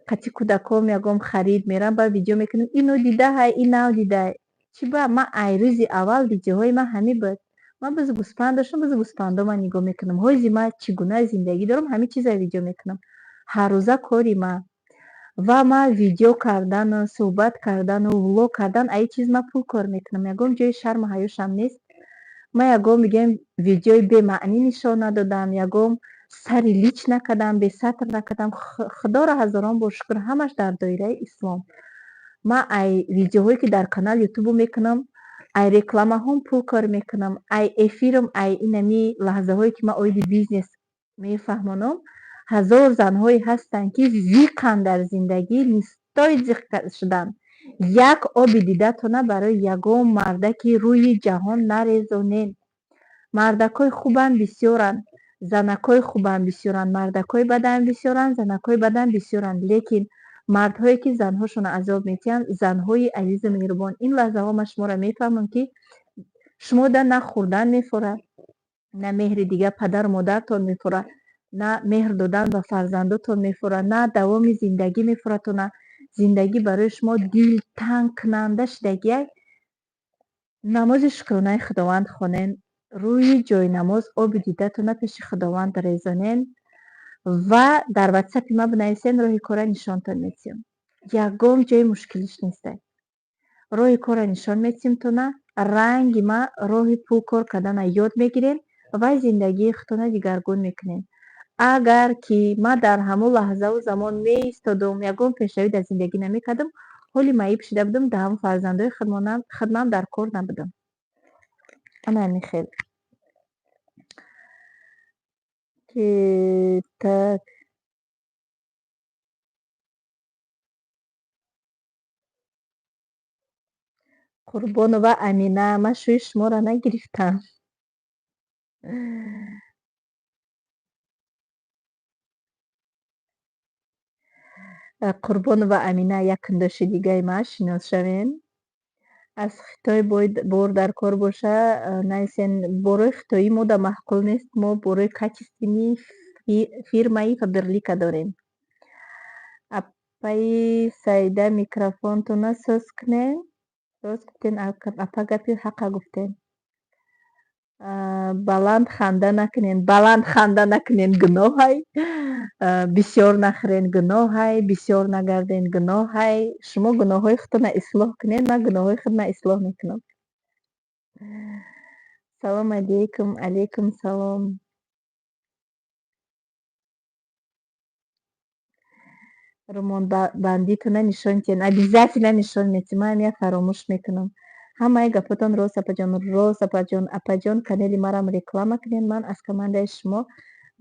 қатъи кӯдаком ягон харид мерам, ба видео мекунам, ино дидаҳай, ин навдидай. Чӣ ба ман ай рӯзи аввал видеоҳои ман ҳамин буд. Ман бизу гӯспанд доштам, бизу гӯспандо ман нигоҳ мекунам. Ҳози ман чӣ гуна зиндагӣ дорам, ҳамин чизро видео мекунам. Ҳаррӯза кори ман. Ва ман видео кардану, суҳбат кардану, влог кардан, ай чиз ман пул кор мекунам. Ягон ҷои шарму ҳаёшам нест. Ман ягон бигӯем видеои бемаънӣ нишон надодам, ягон сари лич накардам, бесатр накардам. Худоро ҳазорон бор шукр, ҳамаш дар доираи ислом. Ман ай видеоҳое ки дар канали ютубо мекунам, ай рекламаҳом пул кор мекунам, ай эфирам, ай инами лаҳзаҳое ки ман оиди бизнес мефаҳмонам. ҳазор занҳое ҳастанд ки зиқанд дар зиндагӣ, нистой зиқ шудан. Як оби дидатона барои ягон мардаки рӯи ҷаҳон нарезонед. Мардакҳои хубам бисёранд, занакҳои хубам бисёранд, мардакҳои бадам бисёранд, занакҳои бадам бисёранд. Лекин мардҳое ки занҳошонро азоб медиҳанд, занҳои азизу меҳрубон. Ин лаҳзаҳо ман шуморо мефаҳмам ки шумода на хӯрдан мефорад, نه مهر دیگه پدر مادرتون میفوره، نه مهر دادن به فرزندتون میفوره، نه دوام زندگی میفوره. تو نه زندگی برای شما دل تنگ کننده شدگی. نماز شکرانه خداوند خونین، روی جای نماز آب دیدتون پیش خداوند ریزانین و در واتساپ ما بنویسین، راهی کار نشانتون میتیم. یگام جای مشکلش نیسته، راهی کار نشان میتیم. تو نه رنگ ما راهی پول کار کردن یاد میگیرین و زندگی خودتون دیگرگون میکنین. اگر که ما در همون لحظه و زمان می ایستادم، یگام پیشروی در زندگی نمیکردم، حالی معیب شده بودم، در هم فرزندای خدمم در کار نبودم. انا میخیل که تا قربان و امینه، من شوی شما را نگرفتم. قربان و امینه یک کنداشی دیگه ما شناس شوین. از خطای بار در کار باشه نیسین. بروی خطایی ما در محقول نیست، ما بروی کچستینی فیرمایی فبرلیکا داریم. اپای سایده میکروفون تو نسوز کنین، سوز کتین. اپا گپی حقا گفتین. баланд ханда накунен, баланд ханда накунен гуноҳай, бисёр нахӯрен гуноҳай, бисёр нагарден гуноҳай. Шумо гуноҳҳои худтонро ислоҳ кунед, ман гуноҳҳои худамро ислоҳ мекунам. Салом алейкум. Алейкум салом. Румон бандитона нишон тен, обязательно нишон метӣ. Ман я фаромӯш мекунам. Ҳамаи гапотон рост апаҷон, рост апаҷон. Апаҷон канали марам реклама кунед. Ман аз командаи шумо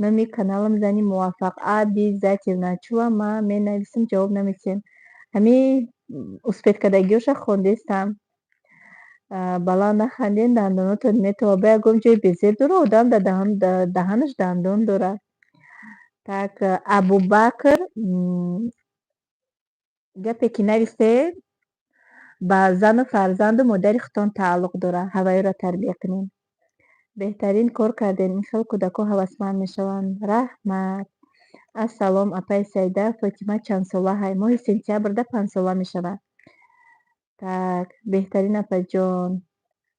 номи каналам зани муваффақ обязательно. Чува ма менависам, ҷавоб намедиҳем. Ҳами успедкадагиёша хондестам. Баланд наханден, дандонотон метавоба. Ягон ҷои безеб дора, одам дар даҳанаш дандон дора. Так, Абубакр гапе ки нависте ба зану фарзанду модари худтон тааллуқ дора. Ҳаваиро тарбия кунед. беҳтарин кор кардем. Ин хел кӯдакҳо ҳавасманд мешаванд. Раҳмат. Ассалом апай Саида. Фотима чандсола ҳай? Моҳи сентябрда 5 сола мешавад. Так, беҳтарин апаҷон.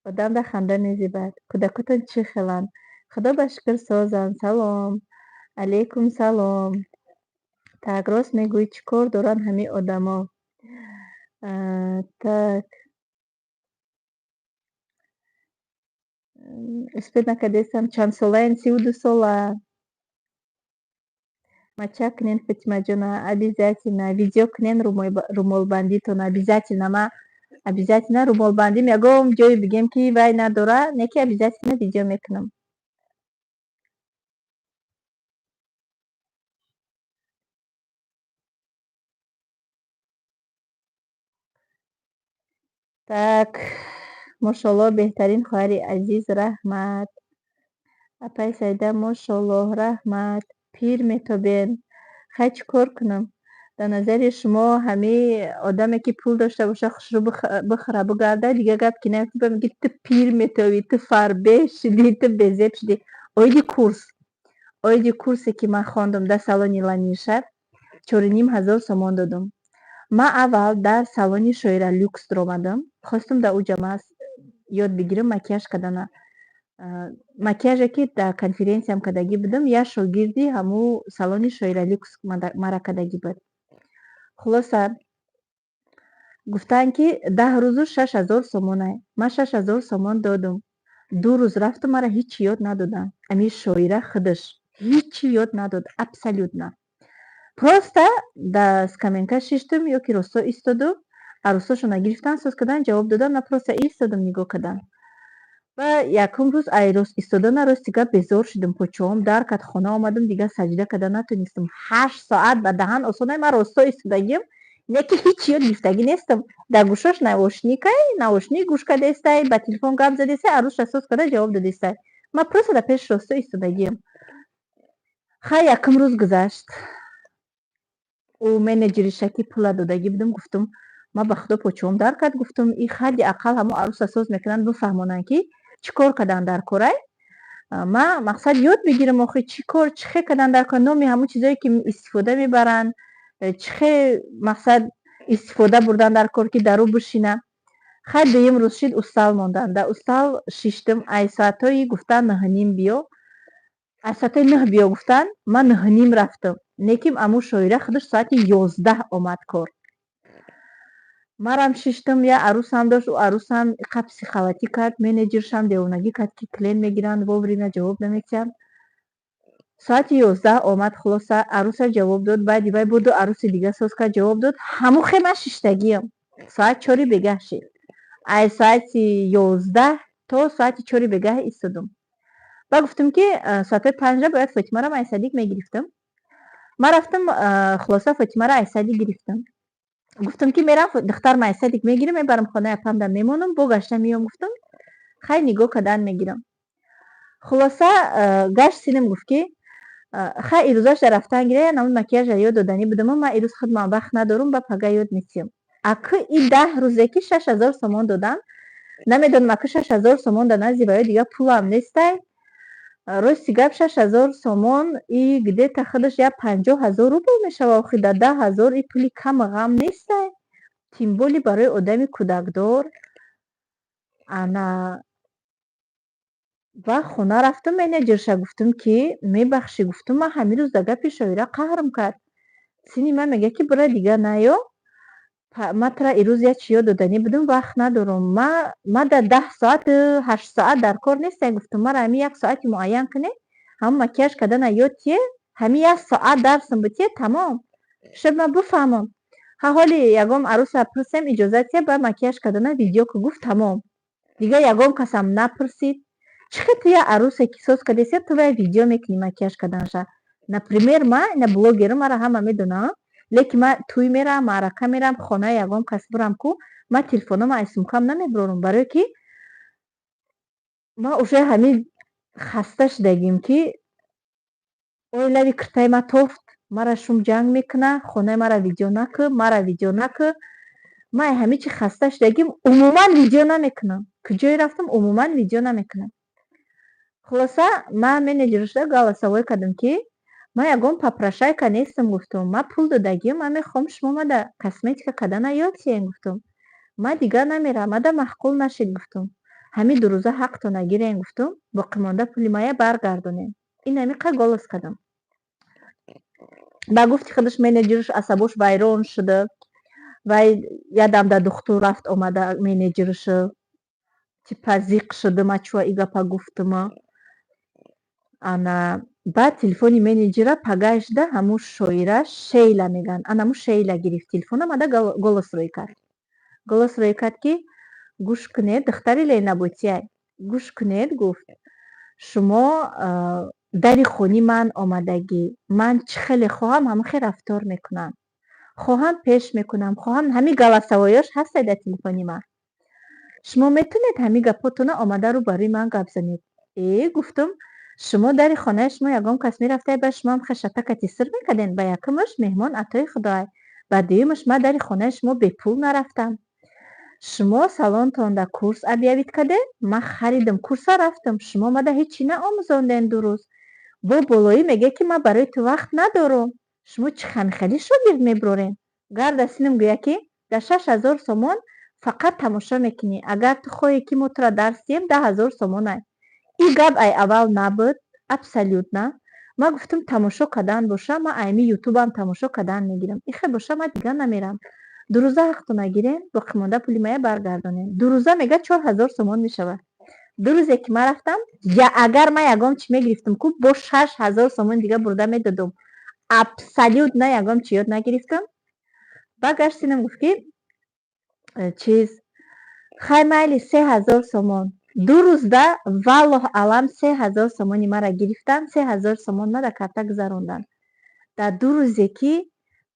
Одамро ханда мезебад. Кӯдакотон чӣ хеланд? Худо ба шукр созанд. Салом. Алейкум салом. Так, рост мегӯӣ, чӣ кор доранд ҳамин одамо? Так, успед накардестам. Чанд солаен? 32 сола. Мачак кунен Фатимаҷона, обязательно. Видео кунен румолбандитон, обязательно. Ма обязательно румолбандим ягон ҷое бигем ки вай надора, неки обязательно видео мекунам. Так, мошалло, беҳтарин хоҳари азиз. Раҳмат. Апай Саида, мошалло, раҳмат. Пир метобен. Хай чӣ кор кунам? Дар назари шумо ҳамин одаме ки пул дошта боша, хушрӯ бихӯра бигарда, дига гап ки нафти ба мегӯяд ту пир метавӣ, ту фарбеҳ шудӣ, ту безеб шудӣ. Оиди курсе ки ман хондам дар салони Ламиша 4500 сомон додам. Ман аввал дар салони Шоира люкс даромадам. Хостам дар уҷа ёд бигирам макияж кардана. Макияже ки дар конференсияам кардагӣ будам, як шогирди ҳамун салони Шоира люкс мара кардагӣ буд. Хулоса гуфтанд ки 10 рӯзу 6000 сомон ай. Ман 6000 сомон додам. 2 рӯз рафтам, мара ҳичи ёд надоданд. Амин Шоира худаш ҳичи ёд надод, абсолютно. Просто дар скамейка шиштам, ёки росто истодам, арӯстошона гирифтан, соз кардан, ҷавоб додан. Ман просто истодам, нигоҳ кардам. Ва якум рӯз рост истодану рост дига безор шудам. почаҳом дард кард. хона омадам, дига саҷда карда натонистам. 8 соат ба даҳан осон ай. Ман росто истодагиам, неки ҳичи ёд гирифтагӣ нестам. Дар гӯшаш наушникай, наушник гӯш кардестай, ба телефон гап задестай, арӯзша соз карда ҷавоб додестай. Ман просто дар пеши росто истодагиам. Хай якум рӯз гузашт. ӯ менеҷери шаки пула додагӣ будам. Гуфтам ман ба худо почаҳом дард кард. Гуфтам ин хадди ақал ҳамон арӯса соз мекунанд, бифаҳмонанд ки чӣ кор кардан дар кор ай. ما مقصد یاد بگیرم آخه چی کار چخه کردن در کار نامی همون چیزایی که استفاده میبرن چخه مقصد استفاده بردن در کار که درو بشینه. خیلی دویم روز شد استال موندن در استال شیشتم ای ساعتایی گفتن 9:30 بیا ای ساعتای 9 بیا گفتن من 9:30 رفتم نیکیم امو شاعره خودش ساعت 11 آمد کار. مرم شیشتم یا عروس هم داشت و عروس هم قبسی خواتی کرد منیجرش هم دیوونگی کرد که کلین میگیرن وابرینا جواب نمیکرد. ساعت 11 آمد خلاصه عروس جواب داد بعدی بای بود و عروس دیگه ساز کرد جواب داد همو خیمه شیشتگیم ساعت 4 بگه شد ای ساعت 11 تا ساعت 4 بگه ایستادم. با گفتم که ساعت 5 باید فاطمه را ایسادیک میگرفتم. ما رفتم خلاصه فاطمه را ایسادیک گرفتم. گفتم که میرم دختر ما ایسادیک میگیرم میبرم خانه اپم در میمونم بو گشته میام. گفتم خیلی نگاه کردن میگیرم. خلاصه گشت سینم گفت که خیلی روزاش در رفتن گیره نمون مکیاژ یاد دادنی بودم من ایروز خود من وقت ندارم با پگه یاد نیستیم. اکو این 10 روزه که 6000 سومان دادن نمیدونم اکو 6000 سومان دادن زیبایی دیگه پولم نیسته. راستی گپ 6000 سومان ای گده تا خودش یا 50000 روبل میشه و آخی در 10,000 ای پولی کم غم نیسته. تیمبولی برای آدمی کودکدار انا و خونه رفتم منیجرش گفتم که میبخشی گفتم من همین روز در گپ شاعره قهرم کرد سینی من میگه که برای دیگه نیا ما ترا ایروز یا چیا دادنی بدم وقت ندارم ما در 10 ساعت 8 ساعت در کار نیستم. گفتم ما را همین 1 ساعتی معین کنه هم مکیاژ کردن یادتیه همین 1 ساعت درسم بتیه تمام شب ما بفهمم ها حالی یگام عروس پرسیم اجازتیه با مکیاژ کردن ویدیو که گفت تمام دیگه یگام کسم نپرسید چخه تو یا عروس کیسوس کدیسی تو ویدیو میکنی مکیاژ کردنشه например ما اینا بلوگر ما را همه میدونن لیکن ما توی میرم معرکه میرم خانه یگام کس برم کو ما تلفنم ایسم کم نمیبرم برای که ما اوشه همین خسته شدگیم که اویلری کرتای ما توفت مرا شوم جنگ میکنه خانه مرا ویدیو نکه مرا ویدیو نکه ما همین چی خسته شدگیم عموما ویدیو نمیکنم کجای رفتم عموما ویدیو نمیکنم. خلاصه ما منیجرش голосовой کردم که ما یگام попрошайка نیستم. گفتم ما پول دادگیم من میخوام شما ما در کسمتیکا کردن یاد چیین. گفتم ما دیگه نمیرم ما در محقول نشید. گفتم همین 2 روزه حق تو نگیرین. گفتم باقی مانده پولی مایه برگردونین. این همیقه گالس کردم با گفتی خودش منیجرش عصبوش ویران شده و یادم در دختر رفت آمده منیجرش تیپا زیق شده ما چوا ایگا پا گفتم انا بعد تلفنی منیجر پگاش ده همون شویره شیلا میگن انا همون شیلا گرفت تلفن ما ده голос روی کرد که گوش کنید دختری لینا بوتیای گوش کنید گفت شما دری خونی من آمدگی من چه خیلی خواهم همه خیلی رفتار میکنم خواهم پیش میکنم خواهم همین голосовойش هست در تلفنی من شما میتونید همین گپاتون آمده رو برای من گپ زنید. گفتم شما در خانه شما یگام کس میرفته به شما هم خشتک سر میکردین با یکمش مهمان عطای خدای و دیمش ما در خانه شما به پول نرفتم شما سالن تان در کورس ابیابید کده ما خریدم کورس رفتم شما ما در هیچی نه آموزاندین درست با بالایی میگه که ما برای تو وقت ندارم شما چه خیلی شاگرد میبرورین گرد سینم گویا که در 6000 سومان فقط تماشا میکنی اگر تو خواهی که مترا درس دیم 10,000 سومانه. این گپ ای اول نبود ابسولوت نه. ما گفتم تماشا کردن باشه ما ایمی یوتیوب هم تماشا کردن میگیرم این خیلی باشه ما دیگه نمیرم 2 روزه حق تو نگیرین باقی مانده پولی مایه برگردانین 2 روزه میگه 4000 سومان میشود 2 روزه که ما رفتم یا اگر ما یگام چی میگرفتم کو با 6000 سومان دیگه برده میدادم ابسولوت نه یگام چی یاد نگرفتم. برگشتیم گفت که چیز خیلی مایلی 3000 سومان 2 روز ده والله علم 3000 سومانی مرا گرفتن 3000 سومان مرا کارتا گذروندن در 2 روزی که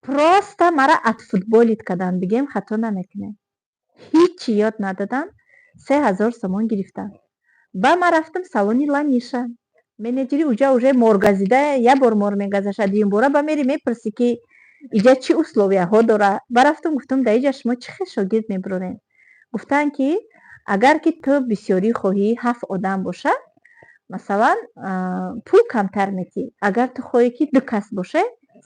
پروستا مرا ات فوتبالیت کردن بگیم خطا نمیکنه هیچی یاد ندادن 3000 سومان گرفتن. با ما رفتم салони ламиша менеджери уже моргазида я бор мор мегазаша дим бора ба мери мепурси ки иҷа чӣ условияҳо дора ба рафтам гуфтам да иҷа шумо чӣ хел шогирд мебурорен. гуфтанд ки агар ки ту бисёрӣ хоҳӣ 7 одам бошад масалан пул камтар метӣ. Агар ту хоҳӣ ки 2 кас боше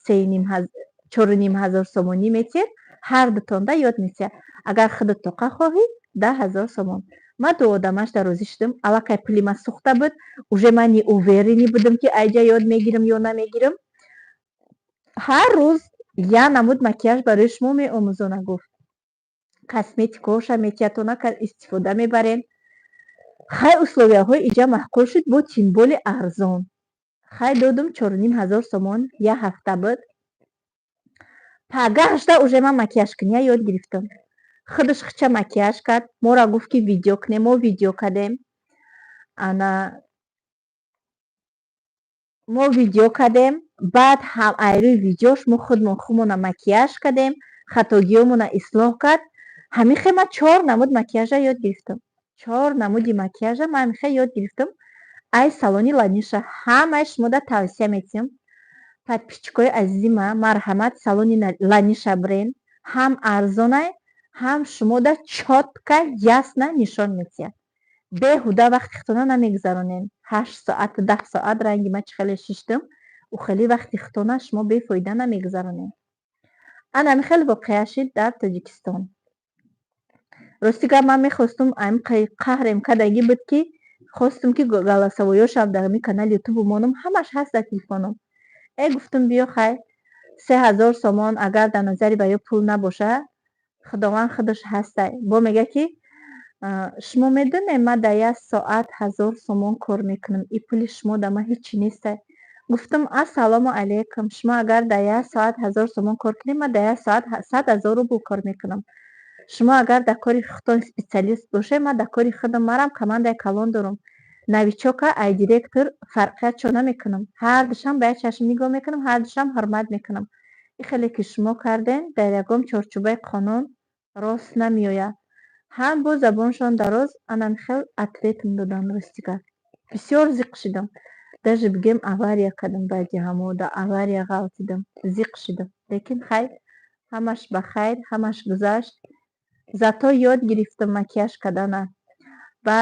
4,5 сомонӣ метир, ҳар дутонда ёд метия. Агар худат тоқа хоҳӣ 10,000 сомон. Ма ду одамашда розӣ шудам. Аллакай пули ма сӯхта буд. Уже ман уверенӣ будам ки айҷа ёд мегирам ё намегирам. ҳар рӯз я намуд макияж барои шумо меомӯзона, гуфт. Косметикаҳоша метиятона истифода мебарем. хай условияҳои иҷа маъқул шуд бо тинболи арзон. хай додум 4,5 сомон я ҳафта буд. Пагаҳшда уже ман макияжкуния ёд гирифтам. худаш хича макияж кард. Мора гуфт ки видео кунем. Мо видео кардем. мо видео кардем. баъд ҳам айрӯи видеош мо худмон худмона макияж кардем. хатогиёмона ислоҳ кард. ҳамихема 4 намуд макияжа ёд гирифтам. 4 намуди макияжа ман ҳамиха ёд гирифтам. ай салони ланиша ҳамаи шумода тавсия метиҳам. подписчикои азизи ман, марҳамат, салони ланиша бренд ҳам арзонай, ҳам шумода чотка ясна нишон метиҳад. беҳуда вақти хитона намегузаронем. 8 соат 10 соат ранги ма чӣ хеле шиштам. ухели вақти хитона шумо бефоида намегузаронем. ана михел воқеа шид дар Тоҷикистон. рости гап ман мехостум қаҳрем кадагӣ буд ки хостум ки галасовоёшам дар ми канали ютубу монам ҳамаш ҳаст дар телефоном. гуфтам биё хай 3,000 сомон агар дар назари ба ё пул набоша, худованд худаш ҳастай. бо мега ки шумо медонем ман дар 1 соат 1000 сомон кор мекунам. и пули шумо дар ман ҳечи нестай. гуфтам ассалому алайкум, шумо агар дар 1 соат 1000 сомон кор кунем, ман дар 1 соат 100,000 рубл кор мекунам. шумо агар дар кори худтон специалист бошед, ман дар кори худам марам командаи калон дорам. навичока ай директор фарқиятшо намекунам. ҳардушам ба як чашм нигоҳ мекунам, ҳардушам ҳурмат мекунам. ин хеле ки шумо кардем дар ягон чорчӯбаи қонун рост намеояд. ҳам бо забоншон дароз анан хел ответм додан. ростига бисёр зиқ шидам. даже бигем авария кардам. баъди ҳамо дар авария ғалтидам. зиқ шидам. лекин хайр, ҳамаш ба хайр, ҳамаш гузашт. зато ёд гирифтам макияж кардана. ба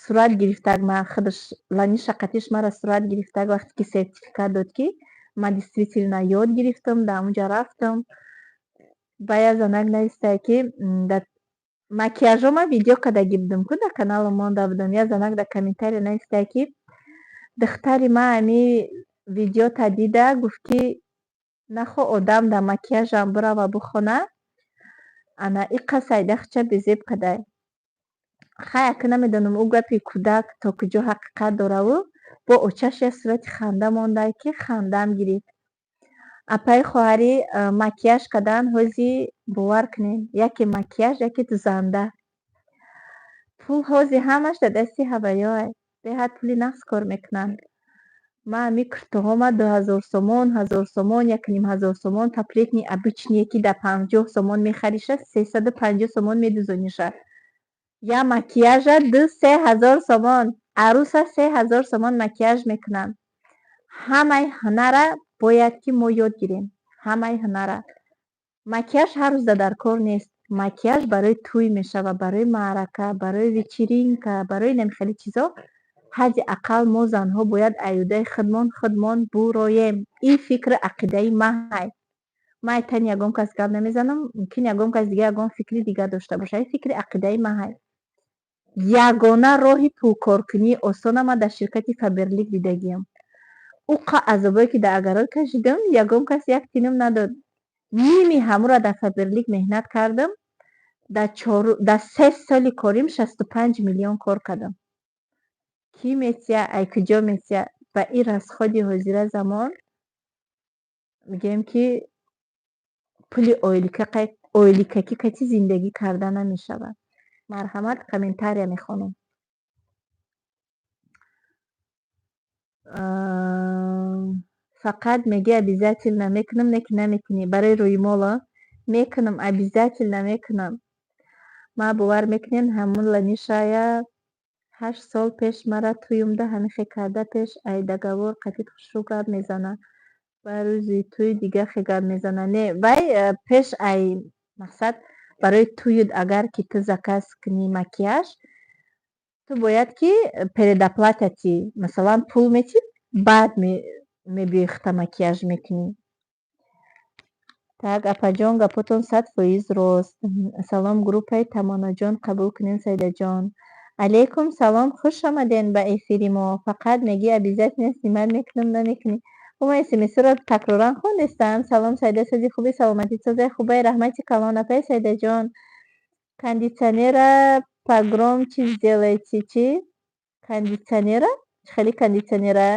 сурат гирифтак ман худаш ланиша қатиш мара сурат гирифтак вақте ки сертификат дод ки ман действительно ёд гирифтам. дар онҷа рафтам. ба я занак наистае ки дар макияжо ман видео кардагӣ будам ку дар каналам монда будам. я занак дар комментария наистае ки духтари ман ами видеота дида гуфт ки нахо одам дар макияжам бурава бухона, ана иққа сайда хича безеб кадай. хай ака намедонам ӯ гапи кӯдак то куҷо ҳақиқат дораву бо очаш я сурати ханда мондай ки хандам гирифт. апаи хоҳарӣ макияж кардан ҳози бовар кунем, яке макияж, яке дузанда. пул ҳози ҳамаш дар дасти ҳаваёе. беҳад пули нақс кор мекунанд. ман ами куртаҳома 2000 сомон, 1000 сомон, 1500 сомон, паплетни обычние ки дар 50 сомон мехариша 350 сомон медузониша. я макияжа 2-3 сомон. аруса 3000 сомон макияж мекунанд. ҳамаи ҳунара бояд ки мо ёд гирем. ҳамаи ҳунара. макияж ҳар рӯза дар кор нест. макияж барои тӯй мешава, барои маърака, барои вечеринка, барои намихели чизо. ҳадди ақал мо занҳо бояд аюдаи худмон буроем. ин фикри ақидаи ман. ман тани ягон кас гап намезанам. мумкин ягон кас дига ягон фикри дига дошта боша. ин фикри ақидаи ман. ягона роҳи пулкоркунии осона ман дар ширкати Фаберлик дидагиам. уқа азобое ки дар агарот кашидам, ягон кас як тинум надод. ними ҳамура дар Фаберлик меҳнат кардам. дар 3 соли корим 65 миллион кор кардам. ки метия, ай куҷо метия? ба ин расходи ҳозира замон мигем ки пули оиликакӣ кати зиндагӣ карда намешавад. марҳамат, комментария мехонам. фақат меги обязательно мекунам, неки наметуни. барои рӯи моло мекунам, обязательно мекунам. ма бовар мекунем ҳамун ланишая 8 сол пеш мара тӯюмда ҳамихе карда пеш ай дагавор қатит хушрӯ гап мезана. вай рӯзи тӯй дига хе гап мезана. Не, вай пеш ай мақсад барои тӯюд агар ки ту заказ кунӣ макияж ту бояд ки предоплатати масалан пул метӣ баъд мебиёи хитамакияж мекунӣ. Так, апаҷон гапотон 100% рост. Салом группаи Тамонаҷон қабул кунед Саидаҷон. Алейкум салом, хуш омадед ба эфири мо. Фақат мегӣ обязательно снимать мекунам, намекунӣ. Мо смсро такроран хондистам. Салом Саида, сази хуби, саломатӣ, созаи хубаи, раҳмати калон. Апай Саидаҷон, кондитсионера погромче сделайте. Чи? Кондитсионера? Чӣ хели кондитсионера?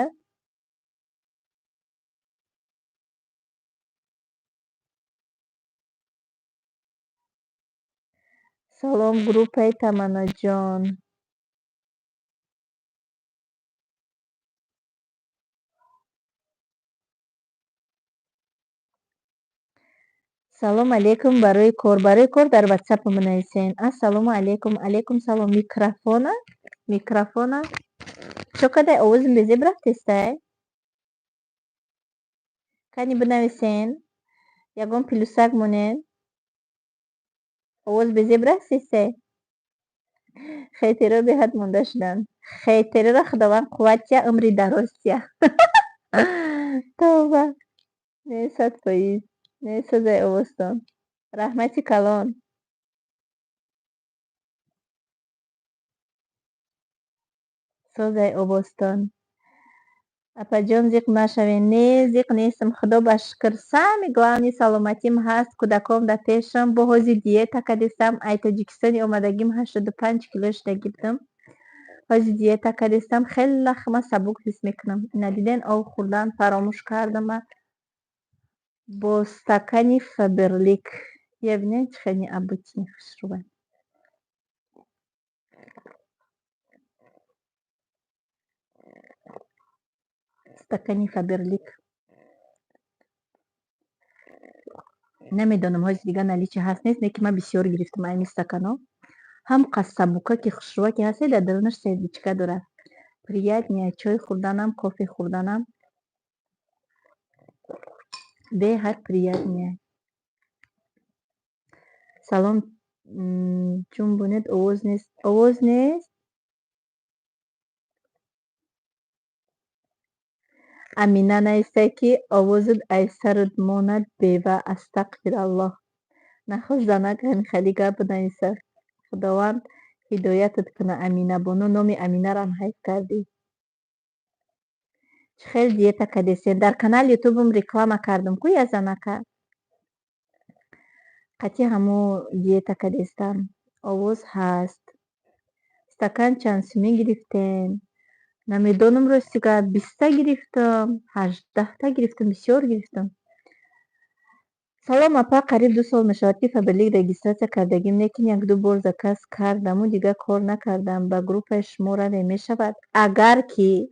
Салом группаи Таманаҷон. Салом алейкум, барои кор дар WhatsApp менависен. Ассалому алейкум. Алейкум салом. Микрофона чо кадай овозим безеб рафтестай? Кани бинависен. Ягон плюсак монен. Овоз безеб рафтестай? Хетеро беҳад монда шуданд. Хетероро худованд қувват диҳад, умри дароз диҳад. Тавба. Не 100%. Не созаи овозтон. Раҳмати калон. Созаи овозтон. Апаҷон зиқ нашавен. Не, зиқ нестам. Худо ба шукр. Сами главни саломатим ҳаст. Кӯдаком да пешам. Боҳози диета кардистам. Ай Тоҷикистони омадагим 85 кило шуда гирдам. ҳози диета кардистам. Хеле хама сабук ҳис мекунам. Надиден об хӯрдан фаромӯш кардам. Бо стакани Фаберлик. Я бинед чӣ хели обычный хушрӯбай. Стакани Фаберлик. Намедонам ҳози дигар наличи ҳаст нест, не ки ман бисёр гирифтам айни стаканҳо. Ҳамқа сабука ки хушрӯба ки ҳаст, дар дарунаш сердичка дорад. Приятнее чой хӯрданам, кофе хӯрданам. Беҳад приятнее. Салом чун бунед овоз нест. Овоз нест. Амина наистай ки овозут ай сарут монад бева. Астағфираллоҳ. Нахош занак ҳамихали гап бинависа. Худованд ҳидоятат куна Амина боно. Номи Аминарам ҳайф кардӣ. Чӣ хел диета кардесен? Дар канали ютубам реклама кардам ку я занака. Қатъи ҳамо диета кардестам. Овоз ҳаст. Стакан чанд сумӣ гирифтен? Намедонам ростига. 20 гирифтам, 18 гирифтам, бисёр гирифтам. Салом апа, қариб 2 сол мешавад ки Фаберлик регистратсия кардагим, лекин 1-2 бор заказ кардаму дигар кор накардам. Ба группаи шумо раве мешавад? Агар ки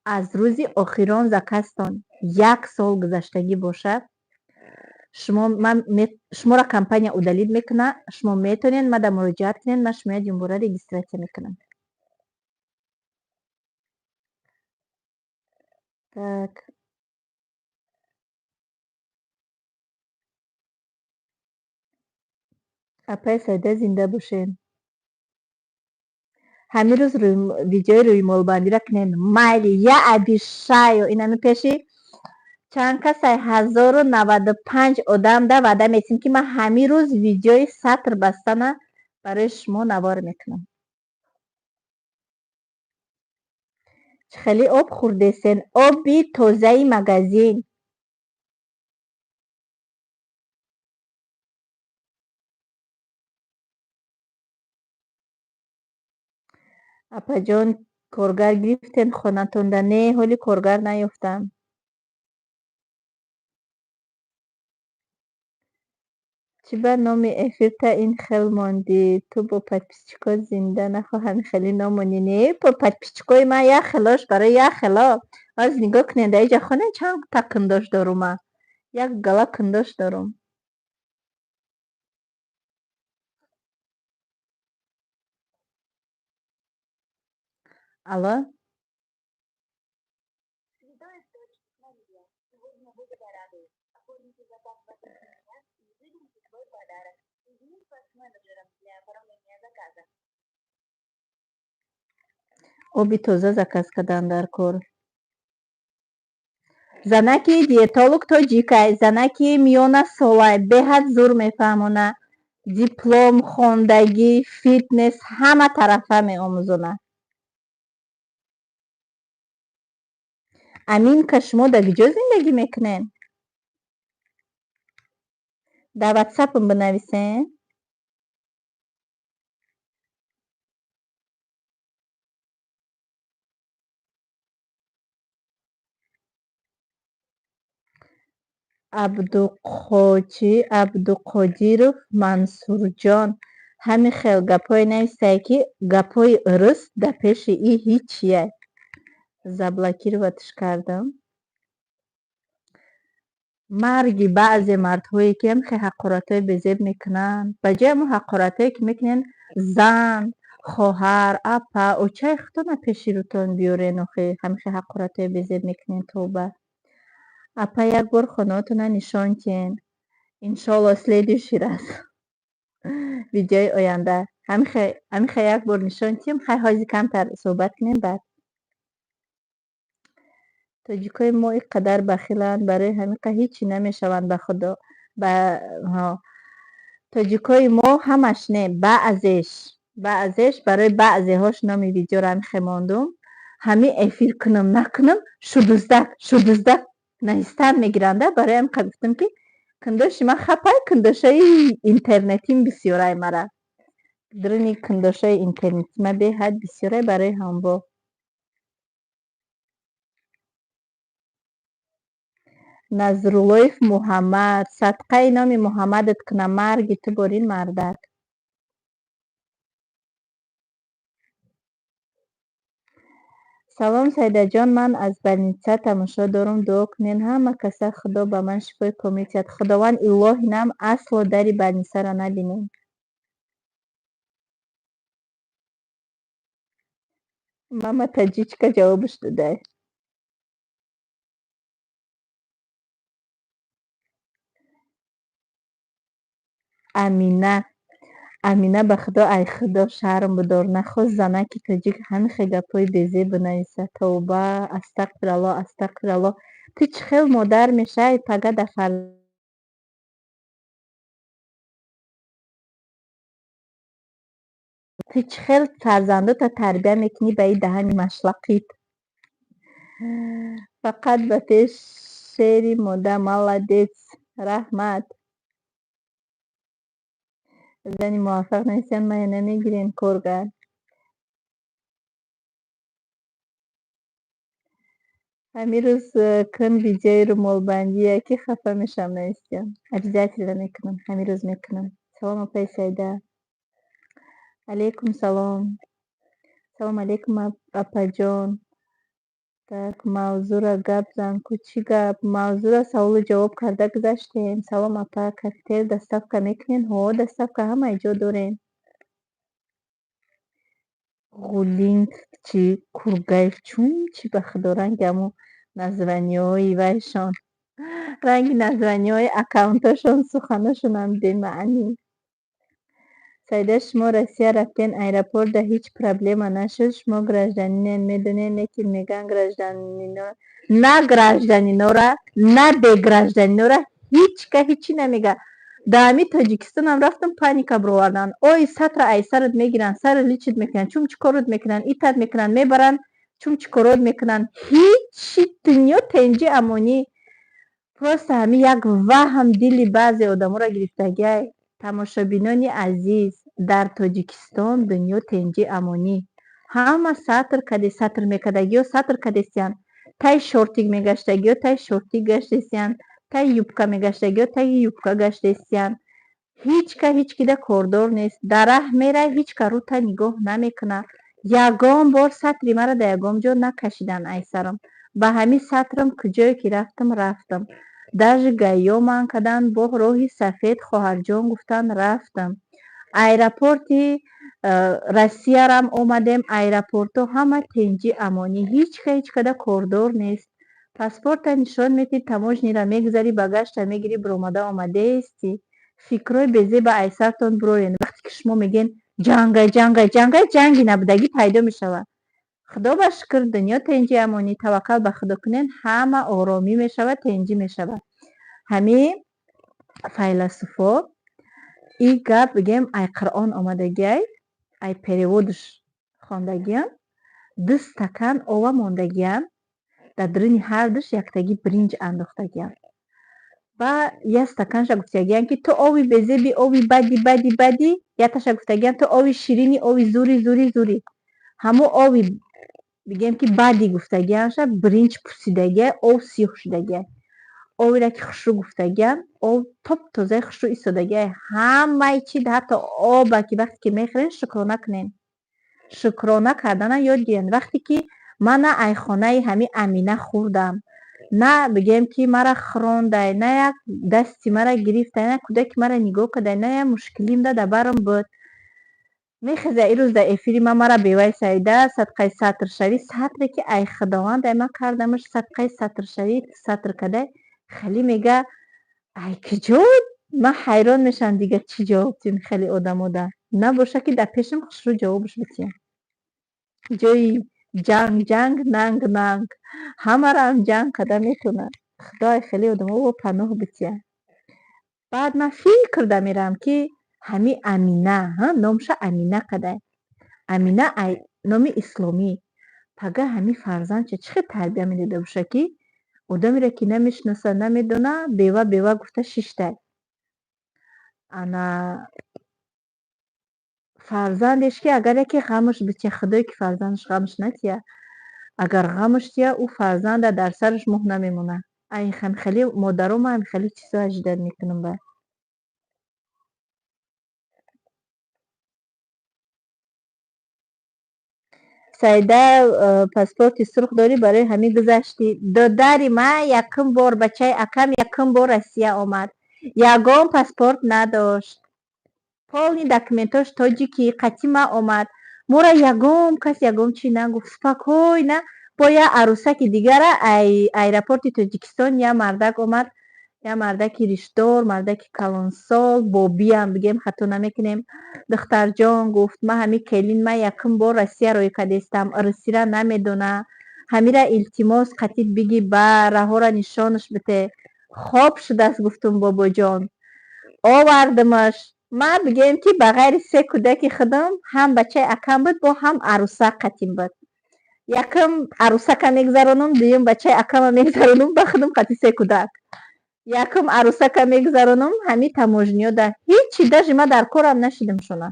аз рӯзи охирон заказтон 1 сол гузаштагӣ бошад, шуморо компания удалид мекуна. Шумо метавонед мада муроҷиат кунед, ман шуморо дюбора регистратсия мекунам. Так. Апай Саида зинда бошед. Ҳамин рӯз видеои рӯймолбандиро кунед. Майли я обещаю, инами пеши чанд касай 1095 одам да ваъда метиҳем ки ман ҳамин рӯз видеои сатр бастана барои шумо навор мекунам. Чӣ хели об хӯрдесен? Оби тозаи магазин. Апаҷон коргар гирифтен хонатонда? Не, ҳоли коргар наёфтам. Чӣ ба номи эфирта ин хел мондӣ? Ту бо подписчико зинда нахо ҳамихели номонӣ. Не, по подписчикои ман як хелош барои як хело. Аз нигоҳ кунед дар инҷа хонед чандта кӯндош дорум ман. Як гала кӯндош дорум. Алло? оби тоза заказ кардан дар кор. Занаки диетолог тоҷикай, занаки миёнасолай, беҳад зур мефаҳмона, диплом, хондагӣ, фитнес ҳама тарафа меомӯзона. Аминка, шумо дар куҷо зиндагӣ мекунед? Дар ватсапам бинависен. Абдуқодиров Мансурҷон, ҳами хел гапҳое нависае, ки гапҳои ирист дар пеши и ҳичие. Заблокироватш кардам. Марги баъзе мардҳое, ки ҳамихе ҳақоратҳои безеб мекунанд, ба ҷои ҳамон ҳақоратҳое, ки мекунен, зан, хоҳар, апа, очаи худтона пеши рӯтон биёрен, охе ҳамихе ҳақоратҳои безеб мекунен. Тоба. Апа як бор хонаотона нишон тиҳен. Иншоалло следующий раз. Видеои оянда. Ҳамихе як бор нишон тиҳем, хай ҳози камтар суҳбат кунем баъд. тоҷикои мо ин қадар бахиланд, барои ҳамиқа ҳичи намешаванд ба худо. тоҷикои мо ҳамаш не, баъзеш барои баъзеҳош номи видеоро ҳамихе мондум. ҳами эфир кунам накунам шудуздак наҳистан мегиранда. Барои ҳамиқа гуфтам, ки кӯндоши ман хапай, кӯндошаи интернетим бисёрай мара. Дрини кӯндошаи интернети ма беҳад бисёрай барои ҳамбо. Назруллоев Муҳаммад, садқаи номи Муҳаммадат кунам, марги ту борин мардак. салом Саидаҷон, ман аз больница тамошо дорум, дуо кунед ҳама каса худо ба ман шифои комил диҳад. Худованд илоҳӣ нам асло дари больницаро набинем. Мама таҷичка ҷавобиш додай. Амина ба худо, ай худо шарм бидор, нахост занаки тоҷик ҳамихе гапҳои безеб бинависад. Тавба, астағфиралло. Ту чӣ хел модар мешавӣ пага да ту чӣ хел фарзандота тарбия мекунӣ ба ин даҳани машлақит. Фақат ба пеш шери модар. Молодец, раҳмат. зани муваффақ нависанд, майяна мегирен коргар. ҳамин рӯз кун видеои румолбандия, ки хафа мешавам навистем. Обязательно мекунам, ҳамин рӯз мекунам. Салом апаи Саида. Алейкум салом. Салом алейкум апаҷон. Так, мавзӯра гап зан ку чӣ гап? Мавзӯра саволу ҷавоб карда гузаштем. Салом апа, коктейл доставка мекунен? Ҳо, доставка ҳама ҷо дорем. Ғулинг чӣ? Кургаев чум чӣ ба худо ранги ҳамун названиҳои вайшон. Ранги названиҳои аккаунташон, суханашонам бемаънӣ. Саида, шумо Россия рафтен, аэропортда ҳеҷ проблема нашуд? Шумо гражданинен, медонед, лекин мегӯянд гражданино, на гражданинора, на бегражданинора ҳичӣ намегӯяд. Дар ҳамин Тоҷикистонам рафтам, паника бироварданд. Ой, сатра айсарат мегиранд, сари личит мекунанд, чум чӣ корот мекунанд, итат мекунанд, мебаранд, чум чӣ корот мекунанд. Ҳичи дунё тенҷи амонӣ. Просто ҳамин як ваҳм дили баъзе одаморо гирифтагиай. тамошобинони азиз, дар Тоҷикистон дунё тенҷи амонӣ. Ҳама сатр мекардагиҳо сатр кардестиянд. Тай шортик мегаштагиҳо тай шортик гаштестиянд. Тай юбка мегаштагиҳо тай юбка гаштестиянд. ҳеҷ кида кордор нест. Дар раҳ мерай, ҳеҷ ка рӯта нигоҳ намекунад. Ягон бор сатри мара дар ягон ҷо накашиданд айсарам. Ба ҳамин сатрам куҷое ки рафтам. Даже гаёман карданд, бо роҳи сафед хоҳарҷон гуфтанд, рафтам. Аэропорти Россиярам омадем, аэропортҳо ҳама тенҷи амонӣ. ҳеҷ када кордор нест. Паспорта нишон медиҳӣ, таможнира мегузарӣ, багажта мегирӣ, биромада омадаестӣ. фикрҳои безеба айсартон бирорен. вақте ки шумо мегӯед ҷанги набудагӣ пайдо мешавад. худо ба шукр дунё тенҷи амонӣ. Таваккал ба худо кунен, ҳама оромӣ мешавад, тенҷӣ мешавад. Ҳамин файласуфо и гап бигем ай Қуръон омадагиай, ай переводш хондагиям, 2 стакан ова мондагиям, дар дурини ҳардуш яктагӣ бринҷ андохтагиям. Ба як стаканша гуфтагиям ки ту ови безеби, ови бади, яташа гуфтагиям ту ови ширини, ови зури. Ҳамун ови бигем ки бади гуфтагиамша бринҷ пусидагиай, ов сиёҳ шудагиай. Овиро ки хушрӯ гуфтагиям, ов топ-тозаи хушрӯ истодагиай. Ҳамаи чи ҳатто оба ки вақте ки мехӯрен шукрона кунен. Шукрона карданам ёд гирен. Вақте ки ман на айхонаи ҳамин Амина хӯрдам, на бигем ки мара хӯрондай, на як дасти мара гирифтай, на кӯдаки мара нигоҳ кардай, на як мушкилим дар барам буд. мехеза ирӯз дар эфири ман мара бевай саида садқаи сатршавӣ, сатре ки ай худовандай ман кардамаш садқаи сатршавӣ сатр кардай, хеле мега ай киҷо. Ман ҳайрон мешавам дига чӣ ҷавоб тим хеле одамода. Набоша ки дар пешам хушрӯ ҷавобаш битиям. ҷои ҷанг, нанг. Ҳамараам ҷанг карда метавонад. Худои хеле одамо паноҳ бития. Баъд ман фикр карда мерам ки ҳамин Амина, номша Амина кадай. Амина ай номи исломӣ. Пага ҳамин фарзандша чӣ хел тарбия медода боша ки одамеро ки намешиноса, намедона, бева гуфта шиштай. Ана фарзандеш ки агар яке ғамш бития, худое ки фарзандаш ғамш натия. Агар ғамш тия, ӯ фарзанда дар сараш мӯҳ намемона. Ай хеле модаро ман хеле чизҳо аҷдад мекунам ба. Саида паспорти сурх дорӣ барои ҳамин гузашти? Додари ман якум бор бачаи акам якум бор Россия омад. Ягон паспорт надошт. Полни документош тоҷики қадима омад. Моро ягон кас ягон чӣ нагуфт. Спокойна бо як арӯсаки дигара аэропорти Тоҷикистон як мардак омад. Як мардаки риштдор, мардаки калонсол, бобиам бигем хато намекунем. Духтарҷон гуфт ман ҳамин келин ман якум бор Россияро кадестам, русиро намедона. Ҳамира илтимос қатиб биги ба раҳора нишонаш бите. Хоб шудааст гуфтум бобоҷон. Овардимаш. Ман бигем ки ба ғайри 3 кӯдаки худам ҳам бачаи акам буд, бо ҳам арӯсак қатим буд. Якум арӯсака мегзаронум, дуюм бачаи акама мегзаронум, ба худам қати 3 кӯдак. Якум арӯсака мегзаронум, ҳамин таможниёда ҳичи даже ман дар корам нашидам шуна.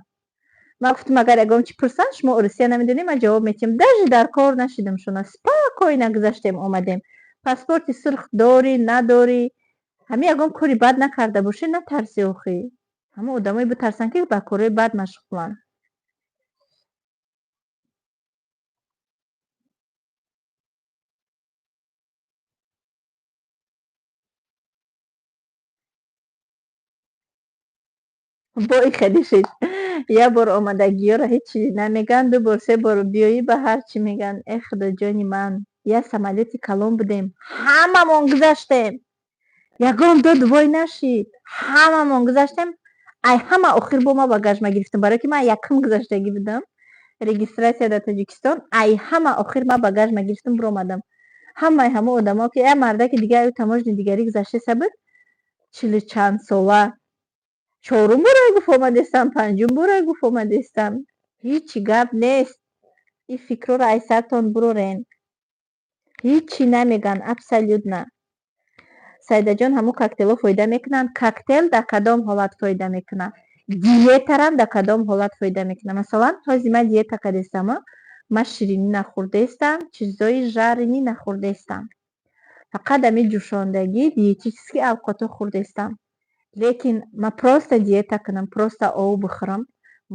Ман гуфтам агар ягон чӣ пурсанд шумо русия намедонем, ман ҷавоб метиҳам. Даже дар кор нашидам шуна. Спокойно гузаштем омадем. Паспорти сурх дорӣ, надорӣ, ҳамин ягон кори бад накарда бошӣ, натарсӣ охӣ. Ҳамон одамое битарсанд ки ба кораи бад машғуланд. Бой хеле шид. Як бор омадагиёро ҳичи намеган, 2 бор 3 бор биёӣ ба ҳарчи меган. Худо ҷони ман. Як самолети калон будем. Ҳамамон гузаштем. Ягон дуд вой нашид. Ҳамамон гузаштем. Ай ҳама охир бо ман багажма гирифтам, барое ки ман якум гузаштагӣ будам. Регистратсия дар Тоҷикистон. Ай ҳама охир ман багажма гирифтам, биромадам. Ҳамаи ҳамон одамо ки як мардаки дигари таможни дигарӣ гузаштеса буд. 40 чанд сола. 4 бора гуфт омадестам, 5 бора гуфт омадестам. Ҳичи гап нест. Ин фикрҳоро ай сартон бурорен. Ҳичи намеган, абсолютно. Саидаҷон ҳамун коктейлҳо фоида мекунанд. Коктейл дар кадом ҳолат фоида мекунад? Диетарам дар кадом ҳолат фоида мекунад? Масалан, ҳозир ман диета кардестам, ман ширинӣ нахӯрдестам, чизҳои жаринӣ нахӯрдестам. Фақат ҳамин ҷӯшондагӣ, диетический авқотҳо хӯрдестам. Лекин ман просто диета кунам, просто ов бихӯрам,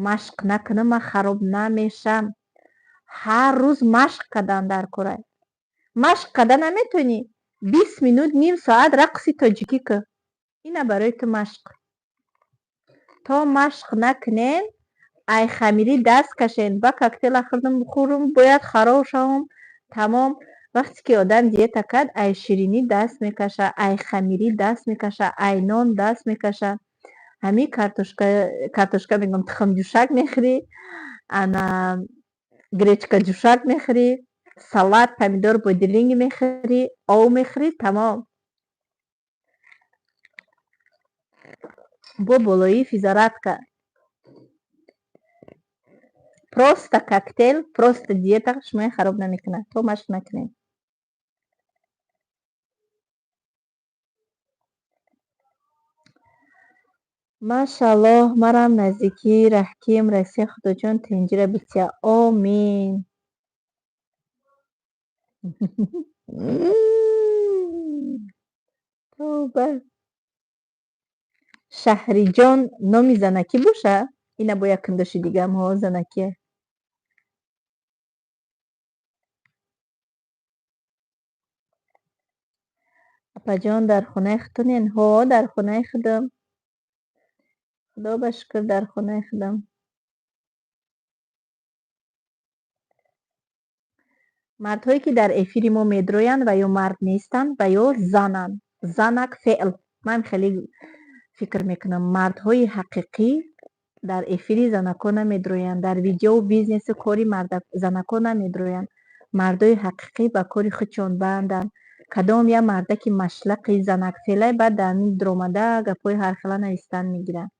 машқ накунам, ман хароб намешам. Ҳар рӯз машқ кардан дар корай. Машқ карда наметавонӣ? 20 минут, ним соат рақси тоҷикӣ кӯ. Ина барои ту машқ. То машқ накунен, ай хамирӣ даст кашен. Ба коктейла хӯрдам, бояд хароб шавам. Тамом. Вақте ки одам диета кард, ай ширинӣ даст мекаша, ай хамирӣ даст мекаша, ай нон даст мекаша. Ҳамин картошка мегӯям, тухмҷӯшак мехӯрӣ, ана гречка ҷӯшак мехӯрӣ, салат, помидор бодилинг мехӯрӣ, ов мехӯрӣ, тамом. Бо болои физаратка. Просто коктейл, просто диета шуморо хароб намекунад. То машқ накунед. Машаллоҳ, марам наздикии раҳким раси худоҷон тенҷира бития. Омин. Тавба. Шаҳриҷон номи занакӣ боша? Ина бо як кӯндоши дигам ҳо, занакие. Апаҷон дар хонаи худтонен? Ҳо, дар хонаи худам. Худо ба шукр, дар хонаи худам. Мардҳое ки дар эфири мо медроянд ва ё мард нестанд ва ё зананд. Занак феъл. Ман хеле фикр мекунам, мардҳои ҳақиқӣ дар эфири занакон намедроянд, дар видеову бизнесу кори занакон намедроянд. Мардои ҳақиқӣ ба кори худшон банданд. Кадом як мардаки машлақи занакфелай баъд дар ин дромада гапҳои ҳархела навистан мегиранд.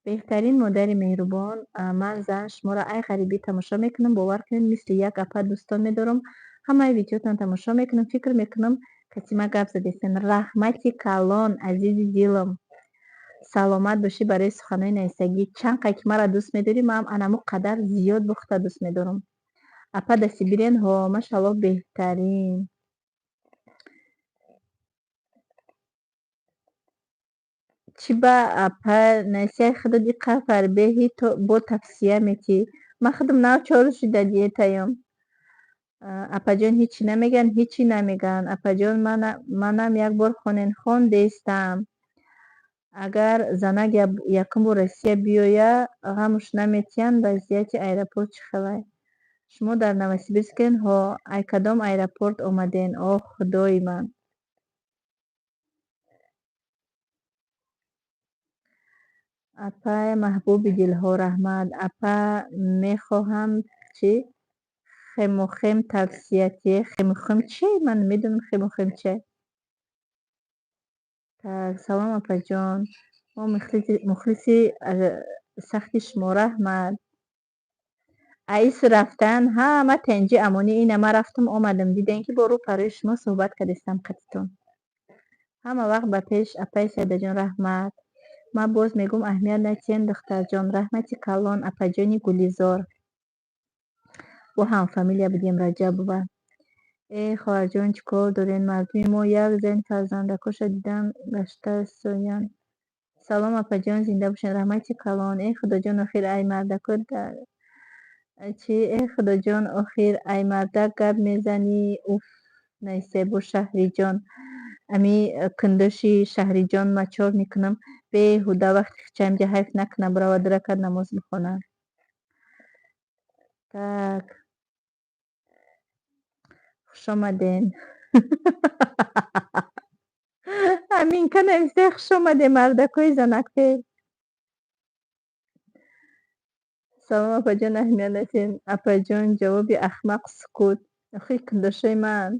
Беҳтарин модари меҳрубон, ман зан шуморо ай ғарибӣ тамошо мекунам. Бовар кунед, мисли як апа дӯстон медорам. Ҳамаи видеотон тамошо мекунам. Фикр мекунам касима гап задестем. Раҳмати калон, азизи дилам. Саломат бошӣ барои суханои наистагӣ. Чанд қай ки маро дӯст медорӣ, ман анамо қадар зиёд бо худта дӯст медорам. Апа дасти бирен ҳо, машаллоҳ беҳтарин. Чӣ ба апа насиҳаи худо диққат фарбеҳӣ то бо тавсия метӣ. Ман худам навчор шуда диетаём. Апаҷон ҳичи намегӯянд, ҳичи намегӯянд. Апаҷон манам як бор хоненхон дестам. Агар занак якум бор Россия биёя, ғамуш наметиҳанд вазъияти аэропорт чӣ хелай. Шумо дар Новосибирскен ҳо, ай кадом аэропорт омаден? Ох, худои ман. Апай маҳбуби дилҳо, раҳмат. Апа мехоҳам чӣ? Хемохем тавсияти. Хемохем чие? Ман намедонам хемохем чие. Так, салом апаҷон. Мо мухлиси сахти шумо, раҳмат. Аису рафтан? Ҳа, танҷи амони ина ман рафтам омадам. Дидем ки бо рӯпарӯи шумо суҳбат кардастам қаттитон. Ҳама вақт ба пеш апаи Саидаҷон, раҳмат. Ман боз мегӯям аҳамият натиҳем духтарҷон. Раҳмати калон, апаҷони Гулизор. Бо ҳамфамилия будем Раҷабова. Хоҳарҷон чӣ кор доред? Мардуми мо як зен фарзандакоша дидан гашта соянд. Салом апаҷон, зинда бошед. Раҳмати калон. Худоҷон охир ай мардако чӣ? Худоҷон охир ай мардак гап мезанӣ. Уф, найсебо Шаҳриҷон. Ами кӯндоши Шаҳриҷон мачор мекунам. Беҳуда вақти хичаамҷа ҳайф накунад, бирава 2 ракат намоз бихонад. Так. Хушомаден. Аминка нависте хушомаден мардакои занакфел. Салом апаҷон, аҳамият натиҳем. Апаҷон ҷавоби ахмақ сукут. Охи кӯндошои ман.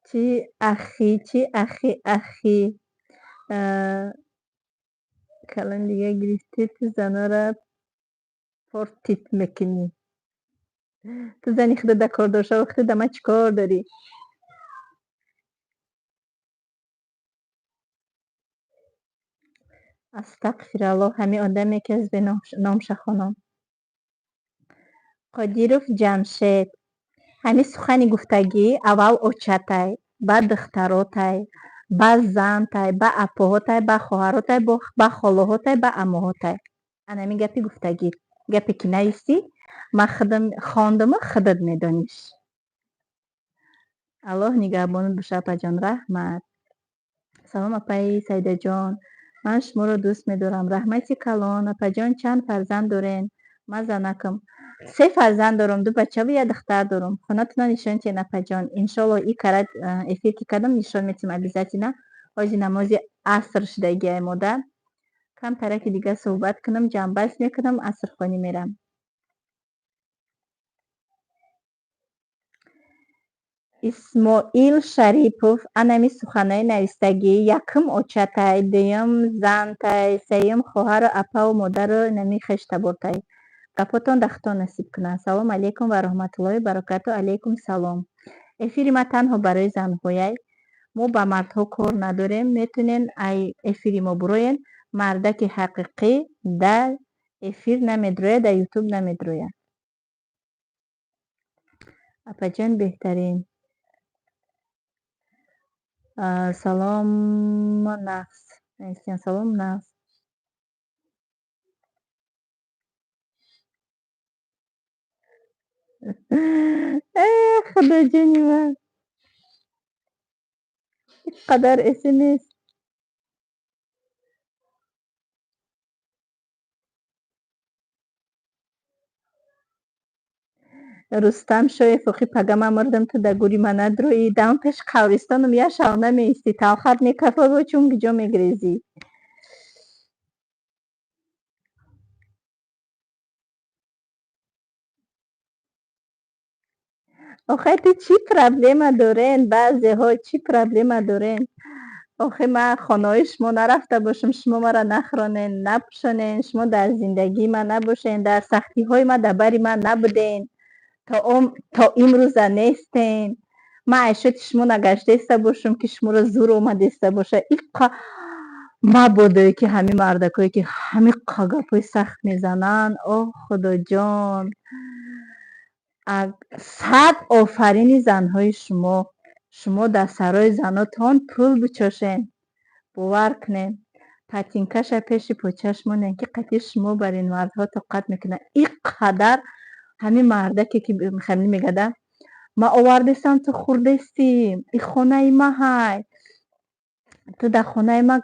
Чӣ ахи. Калон дига гирифтӣ, ту занора портит мекунӣ. Ту зани худо да кордорша вақти ту да ман чӣ кор дорӣ? Астағфираллоҳ, ҳамин одаме ки аст беномшахонон. Қодиров Ҷамшед. Ҳамин сухани гуфтагӣ аввал очатай, баъд духтаротай, баъд зантай, баъд апоҳотай, баъд хоҳаротай, баъд холоҳотай, баъд аммоҳотай. Ана ҳамин гапи гуфтагӣ. Гапе ки навистӣ, ман худам хондаму худат медониш. Аллоҳ нигаҳбонат боша апаҷон, раҳмат. Салом апаи Саидаҷон. Ман шуморо дӯст медорам. Раҳмати калон. Апаҷон чанд фарзанд дорен? Ман занакам. 3 фарзанд дорам, 2 бачаву 1 духтар дорам. Хонатона нишон тиҳед апаҷон. Иншоллоҳ и карад эфир ки кардам нишон метиҳем обязательно. Ҳози намози аср шуда игияй модар. کم ترک دیگه صحبت کنم جنبست میکنم عصرخانی میرم. اسماعیل شریپов анами суханои навистагӣ якум очатай, дуюм зантай, сеюм хоҳару апаву модару нами хештабортай. Гапотон дахтон насиб кунад. Салом алейкум ва раҳматуллоҳи баракату. Алейкум салом. Эфири ма танҳо барои занҳояй. Мо ба мардҳо кор надорем. Метунен ай эфири мо буроен. Мардаки ҳақиқӣ дар эфир намедрояд, дар ютуб намедрояд. Апаҷон беҳтарин. Салом нафс. Салом нафс. Худоҷони ман. Ин қадар смс. Рустам Шоеф пагама мардам ту да гури ма надроӣ. Дам пеш қавристонум я шавна меисти. Талхат мекафаво чун гиҷо мегрезӣ. охе ту чӣ проблема дорен? Баъзеҳо чӣ проблема дорен? охе ман хонаҳои шумо нарафта бошам, шумо маро нахронен, напӯшонен, шумо дар зиндагии ман набошен, дар сахтиҳои ман дар бари ман набуден, то имрӯза нестен. Ман айшоти шумо нагашта иста бошам, ки шуморо зур омадиста боша. Мабодое ки ҳамин мардакое ки ҳамиқа гапҳои сахт мезананд. Оҳ худоҷон. 100 офарини занҳои шумо. Шумо дар сарои занотон пул бичошен. бовар кунед. патинкаша пеши почаш монен ки қати шумо бар ин мардҳо тоқат мекунад. Ин қадар ҳамин мардаке ки мехамли мегада ма овардесам ту хурдестӣ. И хонаи ма ҳай. Ту дар хонаи ма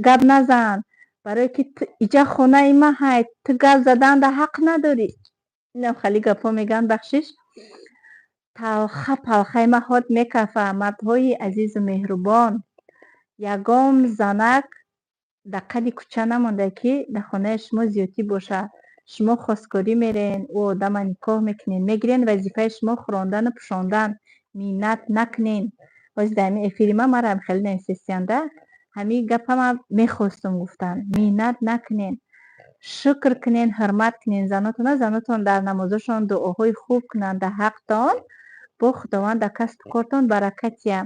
гап назан. Барое ки иҷа хонаи ма ҳай. Ту гап заданда ҳақ надорӣ. Инам хали гапҳо мегӯянд бахшиш. Талха палхаи ма ҳот мекафа. Мардҳои азизу меҳрубон. Ягон занак дар қади кӯча намонда ки дар хонаи шумо зиёдтӣ бошад. Шумо хосткорӣ мерен, ӯ одама никоҳ мекунен, мегирен вазифаи шумо хӯрондану пӯшондан. Миннат накунен. Боз дар ҳамин эфири мара хеле наинсистиянда ҳамин гапа ман мехостум гуфтан. Миннат накунен. Шукр кунен, ҳурмат кунен занотон дар намозошон дуоҳои хуб кунанд дар ҳақтон. Бо худованд дар касбу кортон баракатия.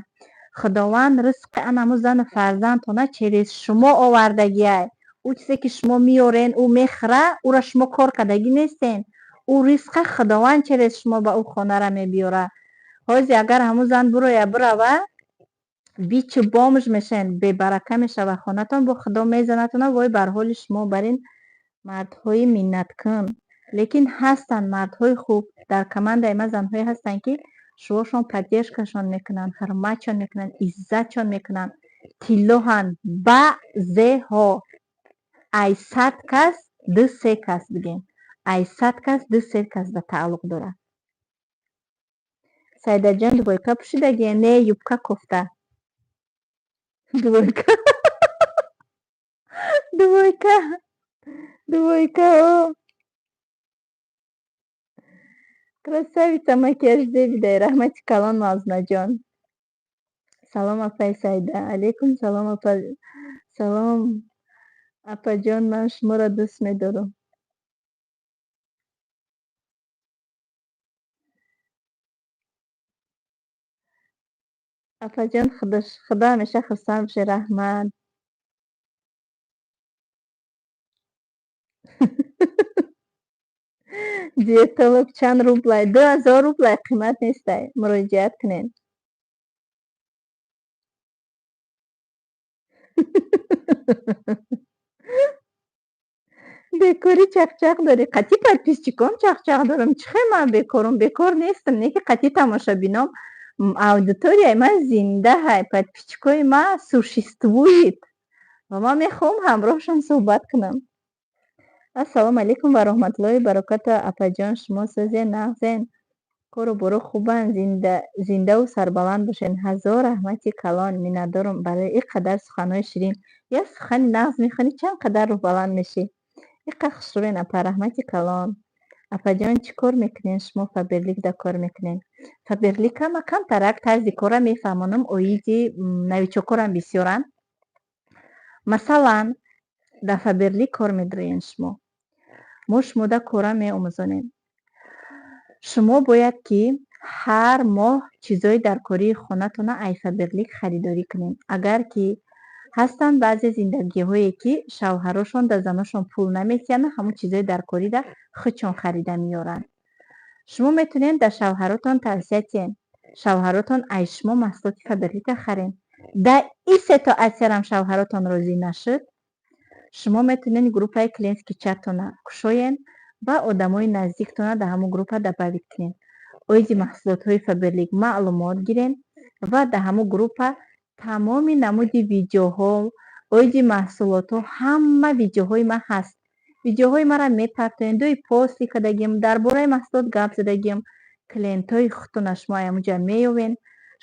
худованд ризқи анаму зану фарзандтона через шумо овардагиай. ӯ чизе ки шумо меорен, ӯ мехӯра, ӯра шумо кор кардагӣ нестен. ӯ ризқа худованд через шумо ба ӯ хонара мебиёра. ҳозир агар ҳамун зан бурава бичу бомж мешен, бебарака мешава хонатон, бо худо мезанатона. вой бар ҳоли шумо. бар ин мардҳои миннаткун. лекин ҳастанд мардҳои хуб. дар командаи ма занҳое ҳастанд ки шуошон поддержкашон мекунанд, ҳурматшон мекунанд, иззатшон мекунанд. тиллоҳанд баъзеҳо. ай 100 кас ду се кас бигем. ай 100 кас ду се кас да тааллуқ дорад. Саидаҷон дувойка пӯшидагӣ? Не, юбка кофта. Дувойка. Дувойка. Красавица, макияж зебидай. Раҳмати калон Мавзунаҷон. Салом апай Саида. Алейкум салом апа. Салом апаҷон, ман шуморо дӯст медорам. апаҷон, худо ҳамеша хурсанд бошед. раҳмат. диетолог чанд рублай? 2000 рублай қимат нестай. муроҷиат кунед. бекорӣ чақчақ дорӣ? қатӣ подписчиком чақчақ дорам. чихел ман бекорам? Бекор нестам. Не ки қатӣ тамошабинам. Аудиторияи ман зинда ҳай. Подписчикои ман существует. ва ман мехоҳам ҳамроҳшон суҳбат кунам. Ассалому алейкум ва раҳматуллоҳи баракату. апаҷон, шумо сӯзен, нағзен. кору бору хубан, зиндаву сарбаланд бошед. Ҳазор раҳмати калон. Миннатдорам барои ин қадар суханҳои ширин. Я сухани нағз мехонӣ, чанд қадар рӯҳбаланд мешӣ. Иқа хушрӯен апа, раҳмати калон. Апаҷон чӣ кор мекунен шумо? Фаберлик да кор мекунен. Фаберлик ама камтарак тарзи кора мефаҳмонам, оиди новичокорам бисёранд. Масалан, дар фаберлик кор медироен шумо. Мо шумода кора меомӯзонем. шумо бояд ки ҳар моҳ чизҳои дар кории хонатона ай фаберлик харидорӣ кунем. Агар ки ҳастанд баъзе зиндагиҳое ки шавҳарошон да заношон пул наметиҳанд, ҳамун чизҳои дар корida худшон харида меёранд. шумо метавонед дар шавҳаротон тавсия диҳед. Шавҳаротон ай шумо маҳсулоти фаберлика харед. Дар ин ситуатсиярам шавҳаротон розӣ нашуд, шумо метавонед группаи клиентский чаттона кушоед ва одамои наздиктона дар ҳамун группа добавит кунед. Оиди маҳсулотҳои фаберлик маълумот гиред ва дар ҳамун группа тамоми намуди видеоҳо, оиди маҳсулотҳо, ҳама видеоҳои ма ҳаст. Видеоҳои маро мепартоед, дои пости кардагим, дар бораи маҳсулот гап задагим. Клиентҳои худтона шумо амуҷа меёвед.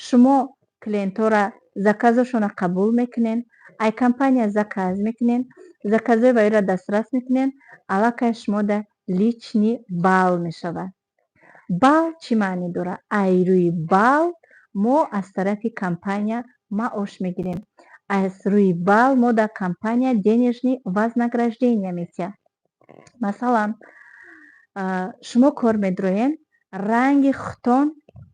Шумо клиентҳора заказошонро қабул мекунед. Ай компания заказ мекунед. Заказҳои ваиро дастрас мекунед. Аллакай шумода личный балл мешавад. Балл чӣ маъне дорад? Ай рӯи балл мо аз тарафи компания маош мегирем. Аз рӯи балл мо дар компания денежный вознаграждение метиҳем. Масалан, шумо кор медироед, ранги хутон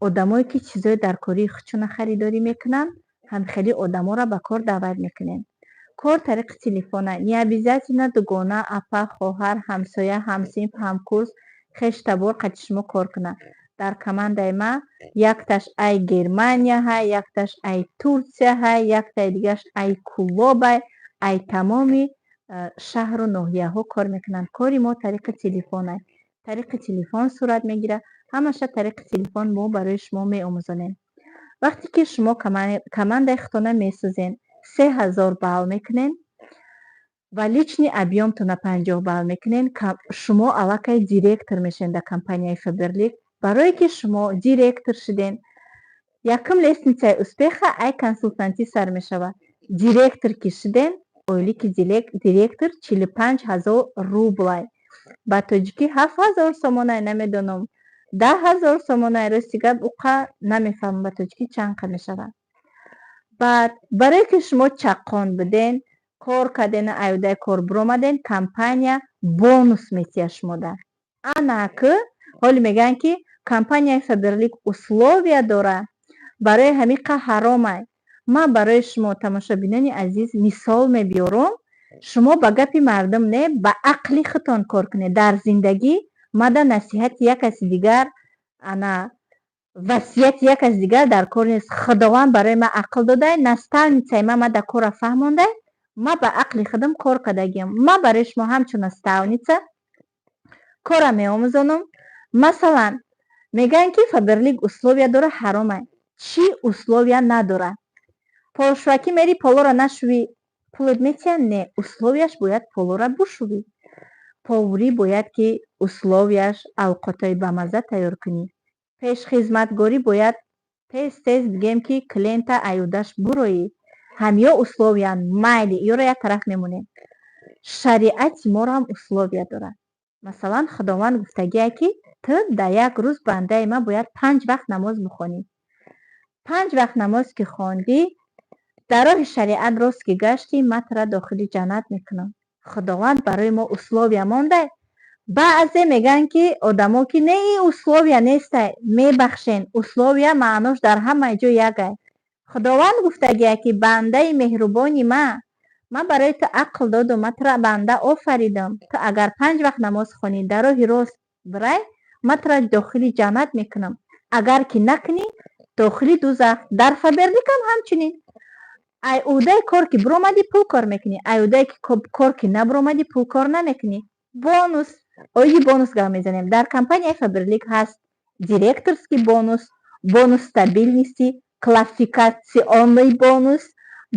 одамое ки чизҳои дар кории худшона харидорӣ мекунанд, ҳамхели одаморо ба кор даъват мекунед. Кор тариқи телефона. Не обязательно дугона, апа, хоҳар, ҳамсоя, ҳамсинф, ҳамкурс, хештабор қади шумо кор кунад. Дар командаи ма якташ ай Германия ҳай, якташ ай Турсия ҳай, яктаи дигаш ай Кулобай, ай тамоми шаҳру ноҳияҳо кор мекунанд. Кори мо тариқи телефон аст. тариқи телефон сурат мегирад. ҳамаша тариқи телефон мо барои шумо меомӯзонем. вақте ки шумо командаи худтона месозед, 3000 балл мекунед ва личный объёмтона 50 балл мекунед, шумо аллакай директор мешавед дар компанияи фаберлик. барое ки шумо директор шудед, якум лестницаи успеха ай консултантӣ сар мешавад. Директор ки шудед, оили ки директор 45000 рублай. ба тоҷикӣ 7000 сомонай, намедонам 10000 сомонай. рости гап уқа намефаҳмам ба тоҷикӣ чанд қа мешавад. баъд барое ки шумо чаққон буден, кор карден, айодаи кор биромаден, компания бонус метиҳад шумода. анаки ҳоли мегӯянд ки компанияи фаберлик условия дорад. барои ҳамиқа ҳаромай. ман барои шумо тамошобинони азиз мисол мебиёрам. шумо ба гапи мардум не, ба ақли худтон кор кунед. дар зиндагӣ мада насиҳати як каси дигар, васияти як каси дигар дар кор нест. худованд барои ман ақл додай, наставницаи ман ма дар кора фаҳмондай, ман ба ақли худам кор кардагиам. ман барои шумо ҳамчун наставница кора меомӯзонам. масалан, мегӯянд ки фаберлик условия дора, ҳаромай. чӣ условия надорад? полшвакӣ мери полора нашуви, пулет метиҳад? Не, условияш бояд полора бушуви. повурӣ бояд ки условияш авқотҳои бамазза тайёр кунӣ. пешхизматгорӣ бояд тез бигем ки клиента айёдаш буроӣ. ҳамё условиян, майли ёро як тараф мемонем. шариати моро ҳам условия дорад. масалан, худованд гуфтагия ки ту дар як рӯз бандаи ман бояд 5 вақт намоз бихонӣ. 5 вақт намоз ки хондӣ, дар роҳи шариат рост ки гаштӣ, ман туро дохили ҷаннат мекунам. худованд барои мо условия мондай. баъзе мегӯянд ки одамо ки не, ин условия нестай, мебахшен. условия маънош дар ҳамаи ҷо якай. худованд гуфтагия ки бандаи меҳрубони ман барои ту ақл додум, ман туро банда офаридам. ту агар 5 вақт намоз хонӣ, дар роҳи рост бирай, ман туро дохили ҷаннат мекунам. агар ки накунӣ, дохили дузах. дар фаберликам ҳамчунин. ай уҳдаи кор ки биромадӣ, пул кор мекунӣ. ай уҳдаи кор ки набиромадӣ, пул кор намекунӣ. бонус. оиди бонус гап мезанем. дар компанияи фаберлик ҳаст директорский бонус, бонус стабильности, классификационный бонус,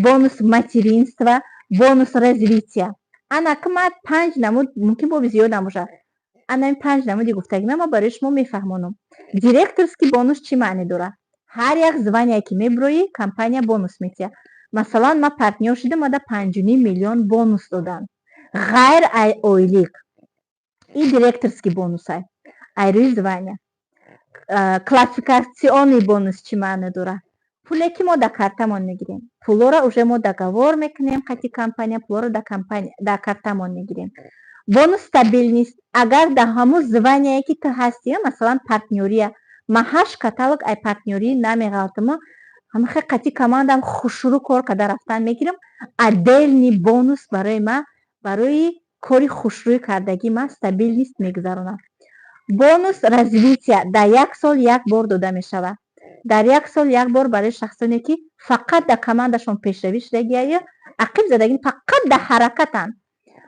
бонус материнства, бонус развития. анаки ман 5 намуд, мумкин боби зиёд нам бошад. ана ин 5 намуди гуфтагима ма барои шумо мефаҳмонам. Директорский бонус чӣ маъне дорад? Ҳар як звание ки мебироӣ, компания бонус метиҳад. Масалан, ман партнёр шудам, мада 5,5 миллион бонус доданд. Ғайр ойлик. Ин директорский бонус ай. Айрӯи звания. Классификатсионный бонус чӣ маъне дорад? Пуле ки мо дар картамон мегирем. Пулора уже мо договор мекунем қати компания, пулора дар картамон мегирем. Бонус стабил нест. Агар дар ҳамун звание ки ту ҳастӣ, масалан партнёрия, ма 8 каталог ай партнёрӣ намеғалтама, ҳамахе қати командам хушрӯ кор карда рафтан мегирам. Отдельный бонус барои ма, барои кори хушрӯӣ кардаги ма стабил нест, мегузаронам. Бонус развития дар 1 сол 1 бор дода мешавад. Дар 1 сол 1 бор барои шахсоне ки фақат дар командашон пешравӣ шудагӣ ё ақиб задагӣ, фақат дар ҳаракатанд.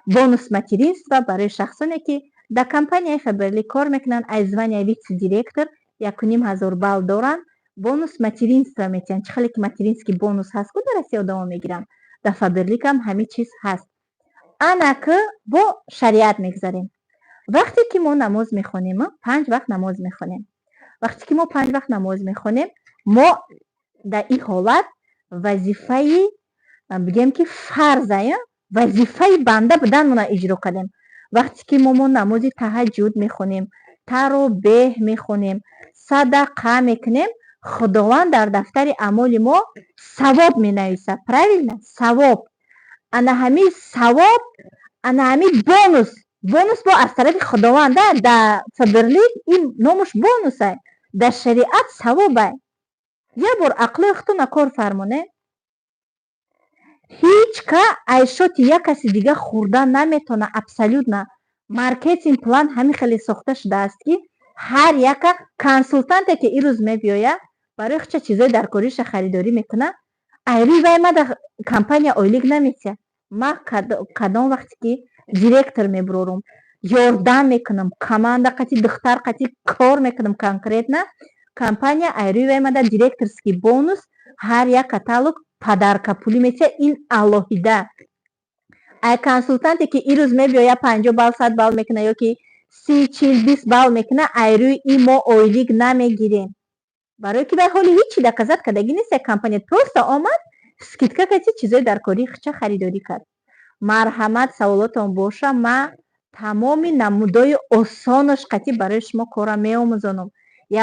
Бонус материнства барои шахсоне ки дар компанияи Фаберли кор мекунанд, ай звания вице-директор 1,5 балл доранд. Бонус материнства метиҳанд. Чӣ хеле ки материнский бонус ҳаст, ку дар Россия одамон мегиранд. Дар Фаберлик ҳам ҳамин чиз ҳаст. Ана ки бо шариат мегузарем. Вақте ки мо намоз мехонем, 5 вақт намоз мехонем. Вақте ки мо 5 вақт намоз мехонем, мо дар ин ҳолат вазифаи бигем ки фарза, вазифаи банда буданмона иҷро кардем. Вақте ки мо намози таҳаҷҷуд мехонем, таробеҳ мехонем, садақа мекунем, худованд дар дафтари аъмоли мо савоб менависад. Правильно? Савоб. Ана ҳамин савоб, ана ҳамин бонус. Бонус бо аз тарафи худованд, дар Фаберлик ин номуш бонус ай. Дар шариат савоб ай. Як бор ақлои худтона кор фармоне. Ҳеҷ ка айшоти як каси дига хӯрдан наметона. Абсолютно. Маркетинг план ҳамин хеле сохта шудааст ки ҳар яка консултанте ки ирӯз мебиёяд, барои хуча чизои дар кориша харидорӣ мекуна, айрӯи вай ма дар компания ойлик наметиҳад. Ма кадом вақте ки директор мебурорум, ёрдам мекунам, команда қати духтар қати кор мекунам конкретно, компания айрӯи вай ма дар директорский бонус ҳар як каталог падарка пулӣ метиҳад. Ин алоҳида. ай консултанте ки ирӯз мебиёяд 50 балл 100 балл мекуна ё ки 30 40 20 балл мекуна, айрӯи ин мо ойлик намегирем. барои ки вай ҳоли ҳеҷ чи доказат кардагӣ нест. Компания просто омад скидка кати чизои дар кории хуча харидорӣ кард. Марҳамат, саволотон боша, ма тамоми намудои осонош қати барои шумо кора меомӯзонам.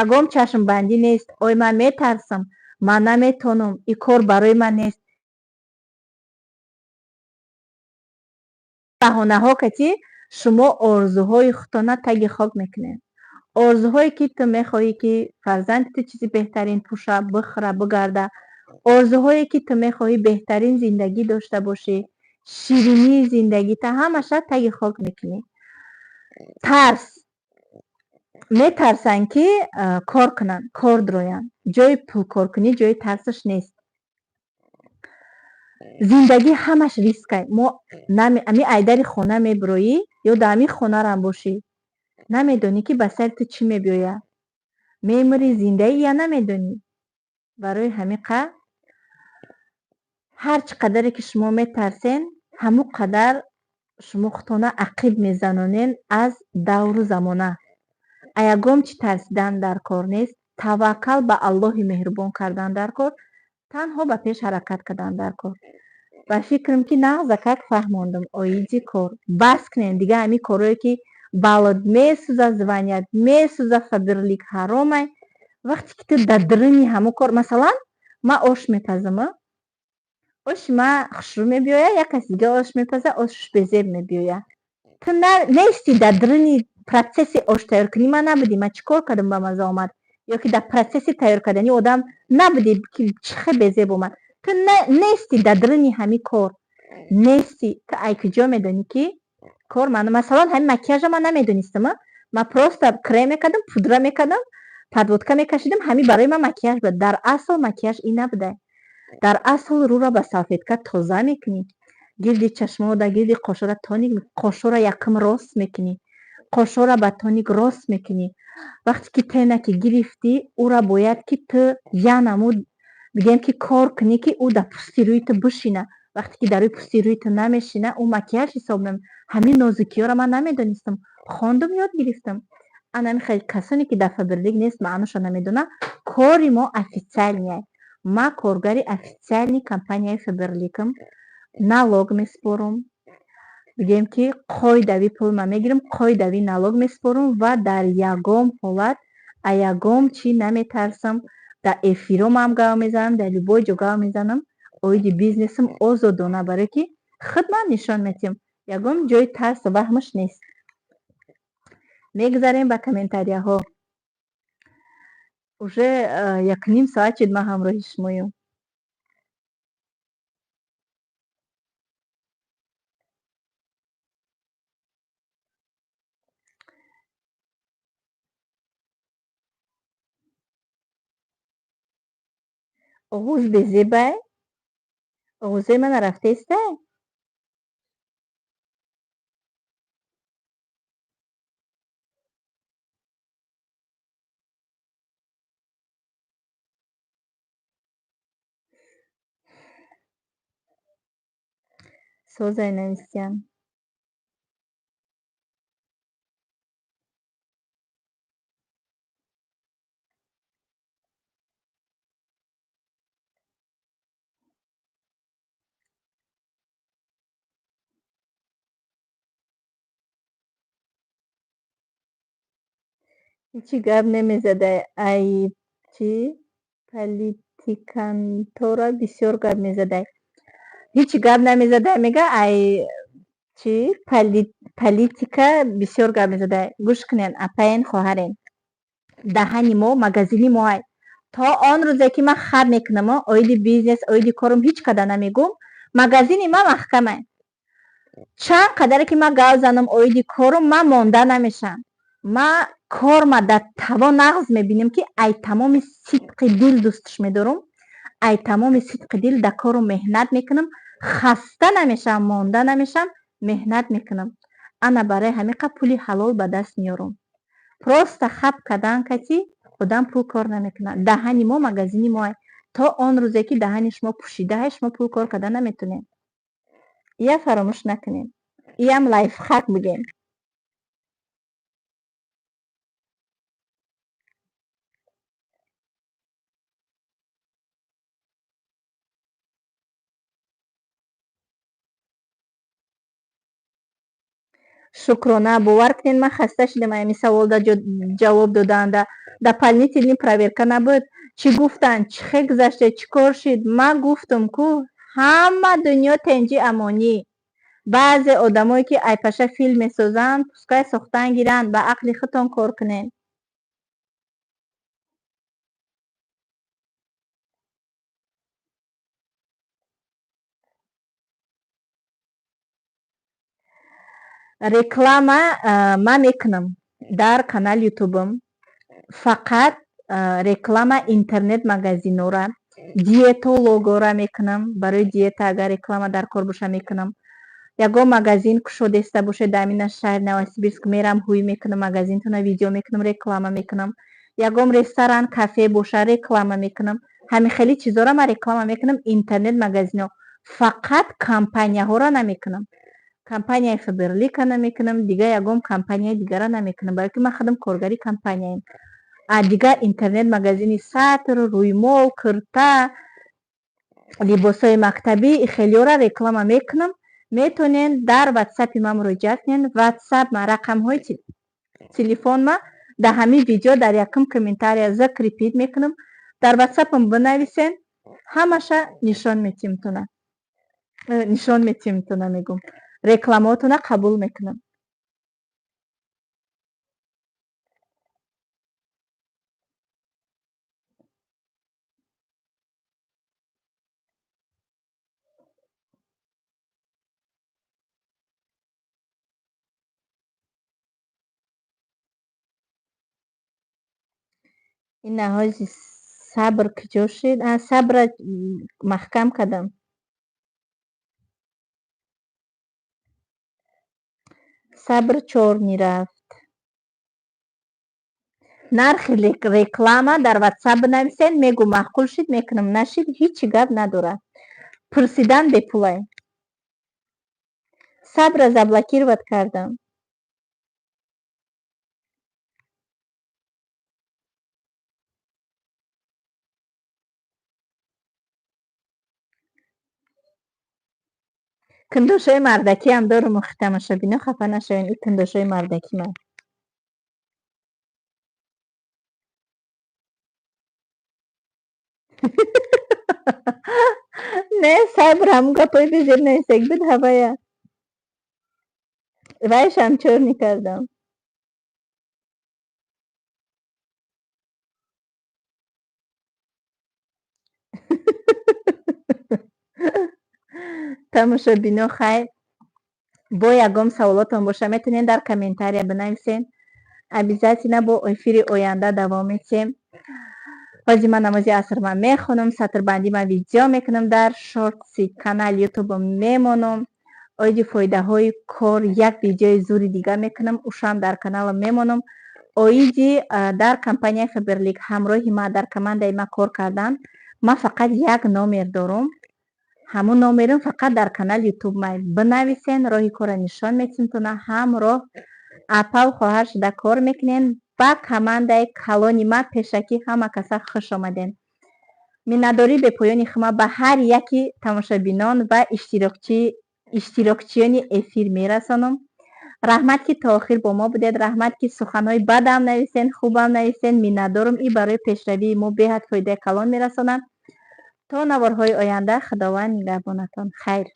Ягон чашмбандӣ нест. Ой ман метарсам, ман наметонам, ин кор барои ман нест. баҳонаҳо кати шумо орзуҳои худтона таги хок мекунед. орзуҳое ки ту мехоҳӣ ки фарзанди ту чизи беҳтарин пӯша, бихӯра, бигарда. орзуҳое ки ту мехоҳӣ беҳтарин зиндагӣ дошта бошӣ, ширинии зиндагита, ҳамаша таги хок мекунӣ. тарс. Метарсанд ки кор кунанд, кор дуроянд. ҷои пулкоркунӣ ҷои тарсаш нест. зиндагӣ ҳамаш рискай. мо ами айдари хона мебироӣ ё дар ами хонарам бошӣ, намедонӣ ки ба сари ту чӣ мебиёяд. мемирӣ зиндаӣ я намедонӣ. барои ҳамин қадр ҳар чӣ қадаре ки шумо метарсен, ҳамон қадар шумо худтона ақиб мезанонен аз давру замона. ягон чӣ тарсидан дар кор нест. таваккал ба Аллоҳи меҳрубон кардан дар кор, танҳо ба пеш ҳаракат кардан дар кор. ба фикрам ки нағзакак фаҳмондам оиди кор. бас кунен дига ҳамин корое ки балод месӯзад, званият месӯзад, Фаберлик ҳаромай. вақте ки ту дар дурини ҳамон кор, масалан ман ош мепазам, оши ман хушрӯ мебиёяд, як каси дига ош мепазад, ошш безеб мебиёяд. ту нести дар дурини процесси ош тайёркунӣ. ман набудӣ, ман чӣ кор кардам ба маза омад, ё ки дар процесси тайёр карданӣ одам набудӣ ки чӣ хел безеб омад. ту нести дар дурини ҳамин кор, нести. ту ай куҷо медонӣ ки кор маъно. Масалан ҳамин макияжа ман намедонистам. ман просто крем мекардам, пудра мекардам, подводка мекашидам, ҳамин барои ман макияж буд. дар асл макияж ин набуда. дар асл рӯра ба салфетка тоза мекунӣ, гирди чашмода, гирди қошора тоник, қошора якм рост мекунӣ, қошора ба тоник рост мекунӣ. вақте ки тенаки гирифтӣ, ура бояд ки ту як намуд бигем ки кор кунӣ ки ӯ дар пӯсти рӯи ту бишина. вақте ки дар рӯи пӯсти рӯи ту намешина, ӯ макияж ҳисоб мем. ҳамин нозукиёро ман намедонистам. хондум, ёд гирифтам. Ана михел касоне ки дар Фаберлик нест, маъношо намедона, кори мо официальне. Ма коргари официальни компанияи Фаберликам, налог меспорум. Бигем ки қоидави пул ма мегирам, қоидави налог меспорум ва дар ягом ҳолат, а ягом чӣ наметарсам, дар эфиром гав мезанам, дар любой ҷо гав мезанам, оиди бизнесам озодона, барое ки хидмат нишон медиҳам. Ягон ҷои тарсу ваҳмаш нест. Мегзарем ба комментарияҳо. Уже 1,5 соат шуд ман ҳамроҳи шумоям. оғуз безебай? оғузе мана рафтестай? созай нависям. ҳичи гап намезадай. Ай чӣ? Политикантора бисёр гап мезадай. ҳичи гап намезадай мега, ай чӣ? Политика бисёр гап мезадай. Гӯш кунед, апаен хоҳарен. Даҳани мо магазини моай. То он рӯзе ки ман хаб мекунам, оиди бизнес, оиди корум ҳеч қадар намегӯм, магазини ман маҳкамай. Чанд қадаре ки ман гав занам оиди корум, ман монда намешам. Ман корма дар тавон нағз мебинам ки ай тамоми сидқи дил дӯстш медорам, ай тамоми сидқи дил дар корум меҳнат мекунам, хаста намешам, монда намешам, меҳнат мекунам. Ана барои ҳамин қадр пули ҳалол ба даст меёрам. Просто хаб кардан кати одам пул кор намекунад. Даҳани мо магазини моай. То он рӯзе ки даҳани шумо пӯшида, шумо пул кор кардан наметонед. ия фаромӯш накунед. иям лайфхак бигем. Шукрона, бовар кунед, ман хаста шудам ами саволда ҷавоб додан. Да польнительни проверка набуд. Чӣ гуфтанд? Чӣ хел гузаштед? Чӣ кор шид? Ман гуфтам ку ҳама дунё тенҷи амонӣ. баъзе одамое ки айпаша филм месозанд, пускай сохтан гиранд, ба ақли худтон кор кунед. реклама ман мекунам дар канали ютубам. Фақат реклама интернет магазинора, диетологора мекунам. Барои диета агар реклама дар кор боша мекунам. ягон магазин кушодеста бошед дар амина шаҳр Новосибирск, мерам ҳуй мекунам, магазинтона видео мекунам, реклама мекунам. ягон ресторан, кафе боша, реклама мекунам. ҳамин хели чизора ман реклама мекунам интернет магазино. Фақат компанияҳоро намекунам. компанияи Фаберлика намекунам, дигар ягон компанияи дигара намекунам, барои ки ман худам коргари компанияем. дигар интернет магазини сатр, рӯймол, кӯрта, либосҳои мактабӣ, хелиёра реклама мекунам. метонед дар ватсапи ман муроҷиат кунед. ватсап ма рақамҳои телефон ма дар ҳамин видео дар якум комментария зикри пид мекунам. дар ватсапам бинависен, ҳамаша нишон метиҳам мегум. рекламаотона қабул мекунам. ин наҳози сабр куҷо шуд? Сабра маҳкам кардам. сабр 4 мерафт. нархи реклама дар ватсап бинависед, мегӯ маъқул шид, мекунам, нашид, ҳичи гап надорад. пурсидан бепулай. сабра заблокировать кардам. کنداشای مردکی هم دارم و تماشابینا خفه نشوین. این کنداشای مردکی من نه صبر هم گپای بیجر نیست یک بید هوایه ویش هم چور میکردم. тамошобино хайр, бо ягон саволотон боша метавонед дар комментария бинависен. обязательно бо эфири оянда давом меҳисем. вазима намози асрма мехонам, сатрбандима видео мекунам, дар шортси канали ютубам мемонам, оиди фоидаҳои кор як видеои зури дига мекунам, ушам дар каналам мемонам. оиди дар компанияи фаберлик ҳамроҳи ма дар командаи ма кор кардан. ман фақат як номер дорам, ҳамун номерам фақат дар канали ютуб ма бинависен, роҳи корро нишон метавонтона ҳамроҳ апал хоҳар шуда кор мекунен. ба командаи калони ма пешакӣ ҳама каса хуш омаден. миннатдорӣ бепоёни хума ба ҳар яки тамошобинон ва иштирокчиёни эфир мерасонам. раҳмат ки то охир бо мо будед, раҳмат ки суханҳои бадам нависен, хубам нависен. миннатдорам, ин барои пешравии мо беҳад фоидаи калон мерасонад. то наворҳои оянда худованд нигаҳбонатон. хайр.